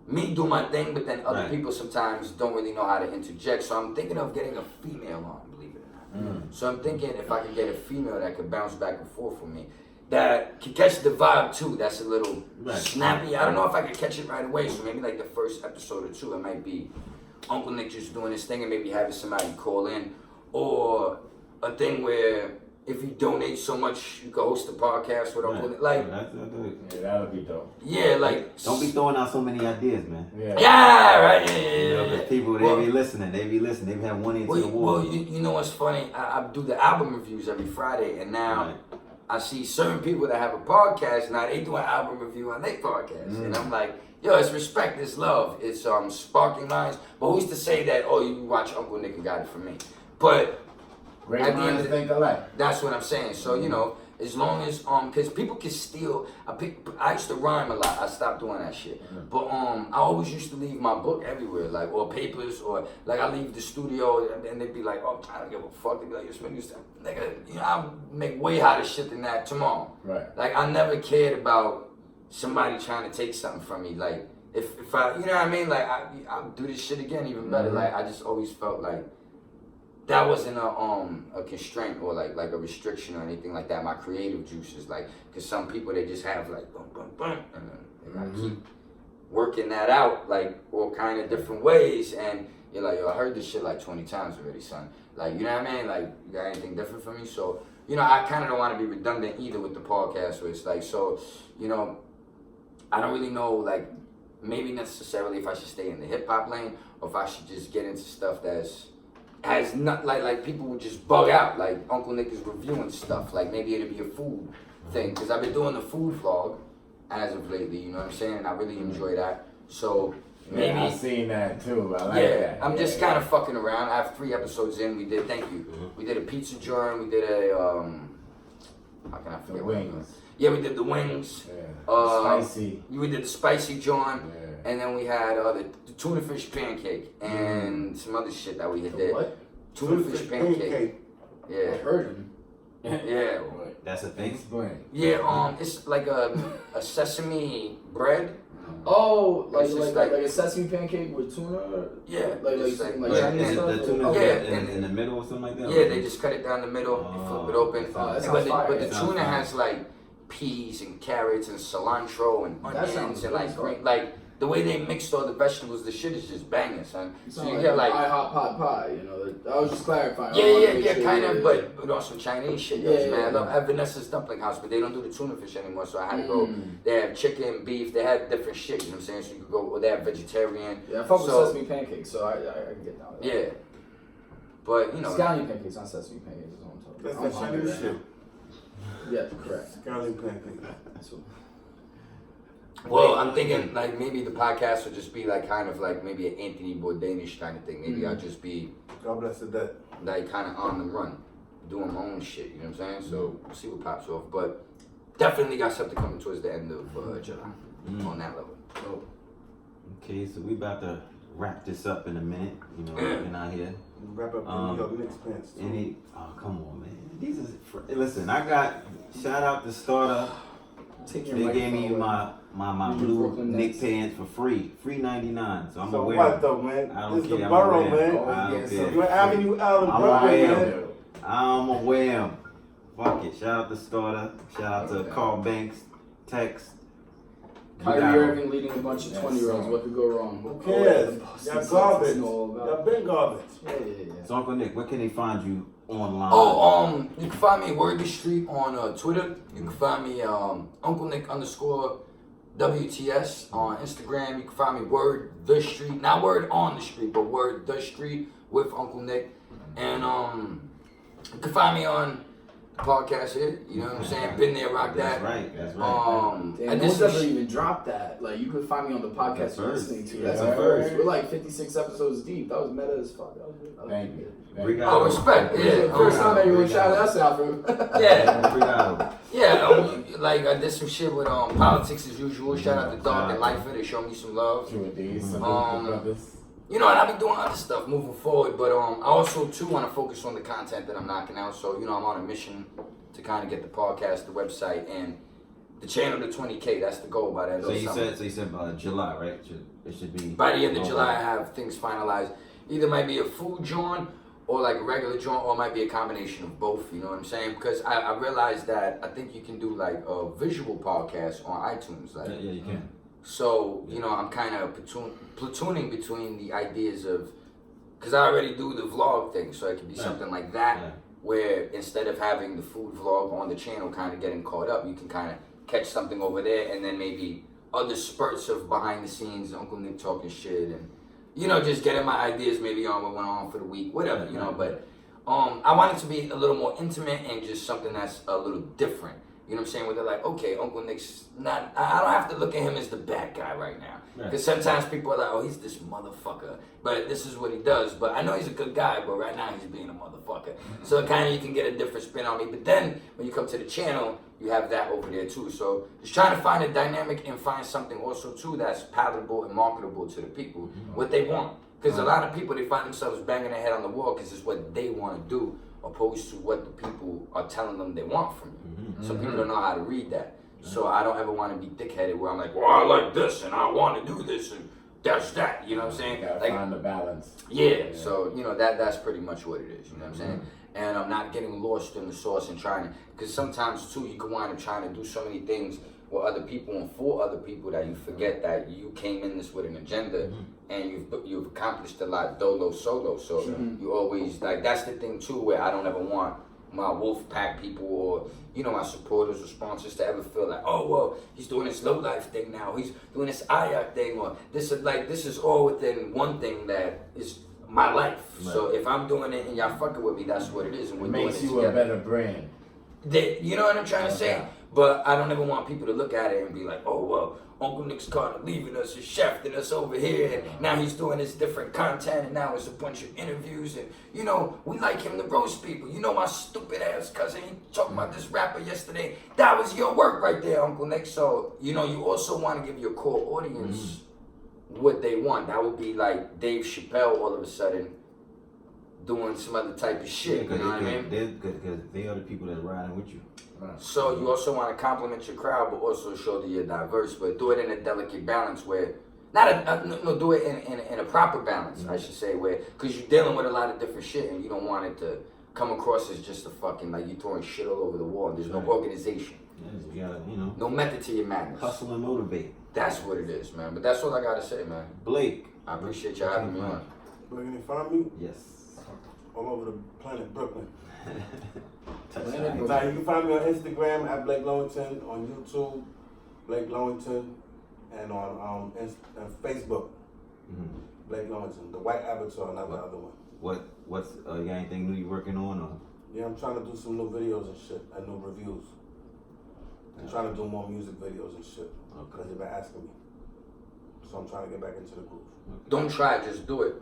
me do my thing, but then other Right. people sometimes don't really know how to interject. So I'm thinking of getting a female on, believe it or not. So I'm thinking if I could get a female that could bounce back and forth for me, that could catch the vibe too. That's a little Right. snappy. I don't know if I could catch it right away. So maybe like the first episode or two, it might be Uncle Nick just doing his thing and maybe having somebody call in, or a thing where if you donate so much, you can host a podcast with Uncle Nick. Like, That's good. Yeah, that'll be dope. yeah, like. Don't be throwing out so many ideas, man. Yeah. Yeah, right. Yeah, You know, yeah, yeah. 'cause people, Well, they be listening. They have one ear to the wall. well, you know what's funny? I do the album reviews every Friday, and now Right. I see certain people that have a podcast, now they do an album review on their podcast. And I'm like, yo, it's respect, it's love, it's sparking minds. But who's to say that, oh, you watch Uncle Nick and got it from me? But Great At the end minds of- think alike. that's what I'm saying. So, you know, As long as because people can steal. I used to rhyme a lot. I stopped doing that shit. But I always used to leave my book everywhere, like or papers, or like I leave the studio and they'd be like, "Oh, I don't give a fuck." They'd be like, "You're spending this time." Nigga, you know, I make way hotter shit than that tomorrow. Right. Like I never cared about somebody trying to take something from me. Like if I, you know what I mean? Like I'll do this shit again even better. Like I just always felt like that wasn't a constraint or like a restriction or anything like that. My creative juices, like, because some people they just have like boom, boom, boom, and then I keep working that out like all kind of different ways. And you're like, yo, I heard this shit like 20 times already, son. Like, you know what I mean? Like, you got anything different for me? So, you know, I kind of don't want to be redundant either with the podcast, where it's like, so, you know, I don't really know, like, maybe necessarily if I should stay in the hip hop lane or if I should just get into stuff has not like people would just bug out. Like Uncle Nick is reviewing stuff. Like maybe it'd be a food thing, because I've been doing the food vlog as of lately. You know what I'm saying? And I really enjoy that. So maybe I've seen that too. I like that. I'm just kind of fucking around. I have 3 episodes in. We did. Thank you. We did a pizza joint. We did a how can I forget? The wings. Yeah, we did the wings. Yeah. Spicy. We did the spicy joint. Yeah. And then we had the tuna fish pancake and some other shit that we had did. What? Tuna fish pancake. I Yeah. heard him. Yeah. That's a thing. Explain. Yeah, it's like a sesame bread. Oh, like It's just like a sesame pancake with tuna? Yeah. Like just like Yeah, Chinese and stuff? the tuna Yeah, in the middle or something like that. Yeah, they just cut it down the middle, they flip it open. Oh, that And sounds fire. but the That sounds tuna fire. has like peas and carrots and cilantro and That onions sounds and good like as green, fuck. like the way they mixed all the vegetables, the shit is just banging, son. It's So not you like get like IHOP pot pie, you know. I was just clarifying. Yeah, kind of, but on some Chinese shit, Yeah, yes, yeah, man. I yeah. love at Vanessa's Dumpling House, but they don't do the tuna fish anymore, so I had to go. They have chicken, beef, they have different shit, you know what I'm saying? So you could go, or they have vegetarian. Yeah, I fuck with So- sesame pancakes, so I can get down with that. Yeah. But, you know. Scallion pancakes, not sesame pancakes, is what I'm talking That's about. that I'm hungry Chinese right shit. now. Yeah, correct. Scallion pancake. So, Well, I'm thinking like maybe the podcast would just be like kind of like maybe an Anthony Bourdainish kind of thing. Maybe I'll just be God bless the dead. like kind of on the run, doing my own shit, you know what I'm saying? So we'll see what pops off. But definitely got something coming towards the end of July on that level. so Okay, so we about to wrap this up in a minute. You know, looking out here. Wrap up the New York Knicks pants. Too. Any? Oh, come on, man. These is listen. I got shout out to Starter. take your They gave me microphone my You blue Brooklyn Nick Nets. pants for free, $3.99. So I'm So gonna wear what them. though, man? I don't This is the care. borough, I'm gonna wear 'em. man. I don't Always care. You're Avenue L in I'm Brooklyn, aware. man. I'm gonna wear 'em. Fuck it. Shout out to Starter. Shout out to Carl Banks. Text. We got Kyrie 'em. Irving leading a bunch of Yes, 20-year-olds. sir. What could go wrong? Who cares? Boston Y'all Celtics garbage. know all Y'all about. been garbage. Yeah. So Uncle Nick, where can they find you online? Oh, you can find me at Word the Street on Twitter. You can find me Uncle Nick _ WTS on Instagram. You can find me Word the Street, not Word on the Street, but Word the Street with Uncle Nick. And you can find me on the podcast here. You know what I'm saying? Been there, rock That's that. right. That's right. Damn, I no did one's some ever sh- even dropped that. Like, you could find me on the podcast That's you're first. listening to. That's That's a first. first. We're like 56 episodes deep. That was meta as fuck. That was good. That was Thank good. you. Oh, respect. Yeah. First time anyone Big shouted out. us out for Yeah. Obrigado. Yeah, like I did some shit with politics as usual. Shout out to Dog and Lifer. They showed me some love. True indeed. Salute the brothers. You know, and I'll be doing other stuff moving forward. But I also too want to focus on the content that I'm knocking out. So you know, I'm on a mission to kind of get the podcast, the website, and the channel to 20K. That's the goal by the end So of you summer. said July, right? It should be By the end of July, I have things finalized. Either might be a food joint or like a regular joint, or it might be a combination of both. You know what I'm saying? Because I realized that I think you can do like a visual podcast on iTunes. Like, Yeah, you can. so, you know, I'm kind of platooning between the ideas of, because I already do the vlog thing, so it could be Right. something like that, Yeah. where instead of having the food vlog on the channel kind of getting caught up, you can kind of catch something over there, and then maybe other spurts of behind the scenes, Uncle Nick talking shit, and, you know, just getting my ideas maybe on what went on for the week, whatever, you know, but I want it to be a little more intimate and just something that's a little different. You know what I'm saying? Where they're like, okay, Uncle Nick's not. I don't have to look at him as the bad guy right now. Because sometimes people are like, oh, he's this motherfucker. But this is what he does. But I know he's a good guy, but right now he's being a motherfucker. So kind of you can get a different spin on me. But then when you come to the channel, you have that over there too. So just trying to find a dynamic and find something also too that's palatable and marketable to the people, what they want. Because a lot of people, they find themselves banging their head on the wall because it's what they want to do, opposed to what the people are telling them they want from you. Some people don't know how to read that. So I don't ever want to be thick-headed where I'm like, well, I like this and I want to do this and that's that. You know what I'm saying? You gotta like, find the balance. Yeah. So, you know, that's pretty much what it is. You know what I'm saying? And I'm not getting lost in the sauce and trying to, because sometimes too, you can wind up trying to do so many things with other people and for other people that you forget that you came in this with an agenda and you've accomplished a lot dolo solo. So you always, like, that's the thing too, where I don't ever want my wolf pack people or, you know, my supporters or sponsors to ever feel like, oh, well, he's doing this low life thing now, he's doing this IAC thing, or this is all within one thing that is my life. Right. So if I'm doing it and y'all fucking with me, that's what it is, and we're doing it makes you together. a better brand. You know what I'm trying to say? But I don't ever want people to look at it and be like, oh, well, Uncle Nick's kind of leaving us, he's shafting us over here, and now he's doing this different content, and now it's a bunch of interviews, and, you know, we like him to roast people. You know, my stupid ass cousin, he talking about this rapper yesterday. That was your work right there, Uncle Nick. So, you know, you also want to give your core audience what they want. That would be like Dave Chappelle all of a sudden doing some other type of shit, you know what I mean? Because they are the people that's riding with you. So you also want to compliment your crowd, but also show that you're diverse, but do it in a delicate balance where, do it in a proper balance, I should say, where, because you're dealing with a lot of different shit and you don't want it to come across as just a fucking, like you're throwing shit all over the wall and there's no organization. You gotta, you know. No method to your madness. Hustle and motivate. That's what it is, man. But that's all I gotta say, man. Blake. I appreciate y'all having me on. Where can you find me? Yes. All over the planet Brooklyn. Touchdown. Now you can find me on Instagram at Blake Lowington, on YouTube, Blake Lowington, and on Facebook, Blake Lowington, the white avatar, not the other one. What's you got anything new you working on? Or? Yeah, I'm trying to do some new videos and shit, and new reviews. I'm trying to do more music videos and shit, because they've been asking me. So I'm trying to get back into the groove. Don't try, just do it.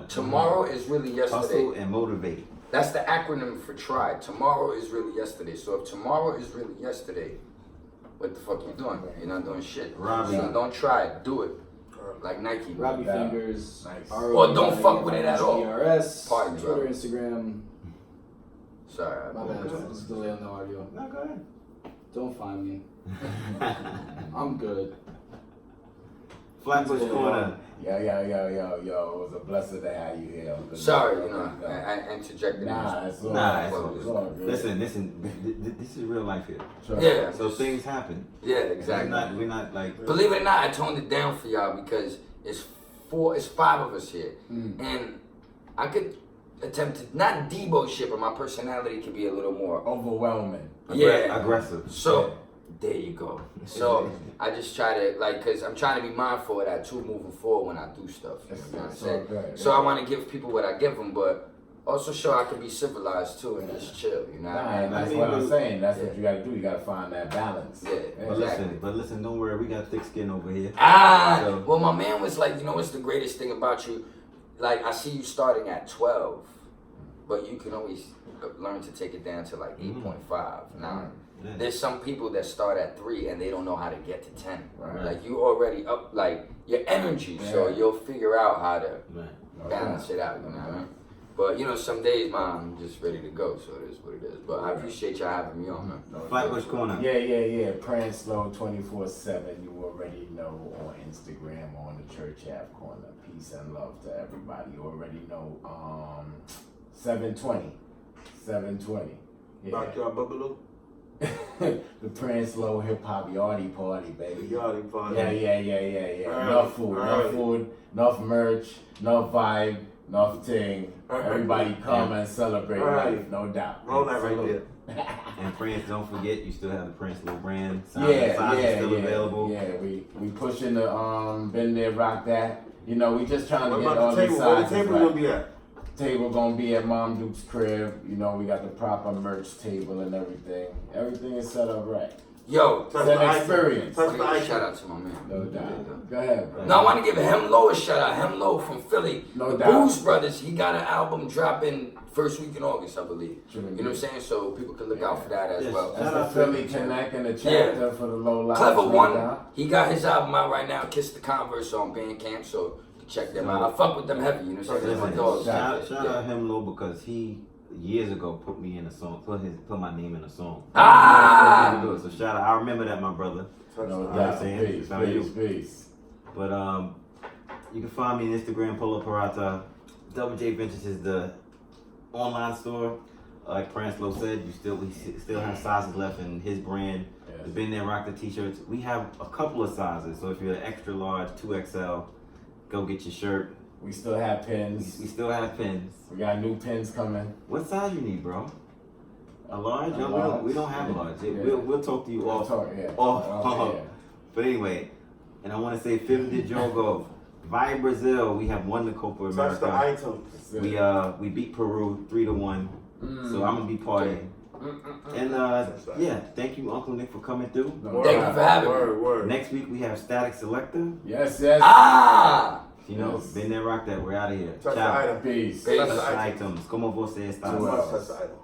Tomorrow is really yesterday. Hustle and motivate. That's the acronym for try. Tomorrow is really yesterday. So if tomorrow is really yesterday, what the fuck you doing? You're not doing shit. Robbie. So don't try it. Do it. Like Nike. Robbie Fingers. Nice. Or don't fuck with it at all. bTRT. Party, Twitter, bro. Instagram. Sorry. My bad. There's a delay on the audio. No, go ahead. Don't find me. I'm good. Flatbush Corner. Yo. It was a blessing to have you here. Sorry, you know, I interjected. Nah, it's all It's all good. Listen. This is real life here. Sure. Yeah. So things happen. Yeah, exactly. We're not like. Believe it or not, I toned it down for y'all because it's 5 of us here. And I could attempt to, not Debo shit, but my personality could be a little more Overwhelming. Aggressive. So, there you go. So, I just try to, like, because I'm trying to be mindful of that too moving forward when I do stuff. You know what I'm saying? So, I want to give people what I give them, but also show I can be civilized too and just chill, you know what I mean? That's what I'm saying. That's what you gotta do. You gotta find that balance. Yeah. But listen, don't worry, we got thick skin over here. Well, my man was like, you know what's the greatest thing about you? Like, I see you starting at 12, but you can always learn to take it down to like 8.5. Now, there's some people that start at 3 and they don't know how to get to 10. Right. Like, you already up, like, your energy, so you'll figure out how to balance it out, you know what I mean? But, you know, some days, I'm just ready to go, so it is what it is. But I appreciate y'all having me on, man. Flatbush Corner. Yeah. Praying slow 24/7. You already know on Instagram, on the Church Half Corner. Peace and love to everybody. You already know 720. Yeah. Backyard Boogaloo? The Praying Slow Hip Hop Yardie Party, baby. Yardie Party. Yeah. Enough food, enough merch, enough vibe, enough ting. Everybody come and celebrate life, no doubt. Roll that right there. And Prince, don't forget, you still have the Prince Little brand. Size Yeah, still available. Yeah, we pushing the been there, rock that. You know, we just trying to What get about all the these table? Where the sizes table right. gonna be at? Table gonna be at Mom Duke's crib. You know, we got the proper merch table and everything. Everything is set up right. Yo, It's an experience. Touch the ice. shout out to my man. No doubt. Go ahead, bro. No, I want to give Hemlo a shout out. Hemlo from Philly. No The doubt. Booze Brothers, he got an album dropping first week in August, I believe. You know what I'm saying? So people can look out for that as Yes. well. That's the Philly Connect and the chapter for the low lives. Clever no One, doubt. he got his album out right now, Kiss the Converse on Bandcamp, so you can check them out. I fuck with them heavy, you know what I'm saying? They're my Listen, dogs. shout out him low because he years ago put me in a song, put my name in a song. Ah! So shout out, I remember that, my brother. Touch No the Yeah, doubt. saying, Peace, it's not you. peace. But you can find me on Instagram, Polo Parata. Double J Ventures is the online store. Like Pranslow said, we still have sizes left in his brand. Yes. The Been There Rock the t-shirts. We have a couple of sizes. So if you're an extra large, 2XL, go get your shirt. We still have We pins. still have pins. We got new pins coming. What size you need, bro? A large? A No, large. we don't have Yeah. large. Yeah. We'll talk to you We'll off. talk, yeah. off. Yeah. But anyway, and I want to say Film de Jogo, Via Brazil. We have won the Copa Touch the America. items. We beat Peru 3-1. So I'm gonna be partying. And yeah, thank you, Uncle Nick, for coming through. No Thank you doubt. for having me. Word. Next week we have Static Selector. Yes, yes. Ah! You know, Yes. Been there, rock that. We're out of here. Touch the Ciao. item. Peace. Peace. Touch Touch the the items. items. Como você está? Two Touch hours. the items.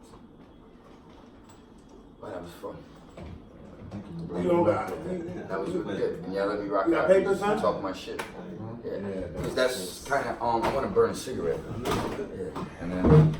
Well, that was fun. You don't got That was really good. And yeah, let me rock You got out. papers, huh? Talk my shit. Yeah. Yeah, Because that's kind of, I want to burn a cigarette. Yeah. And then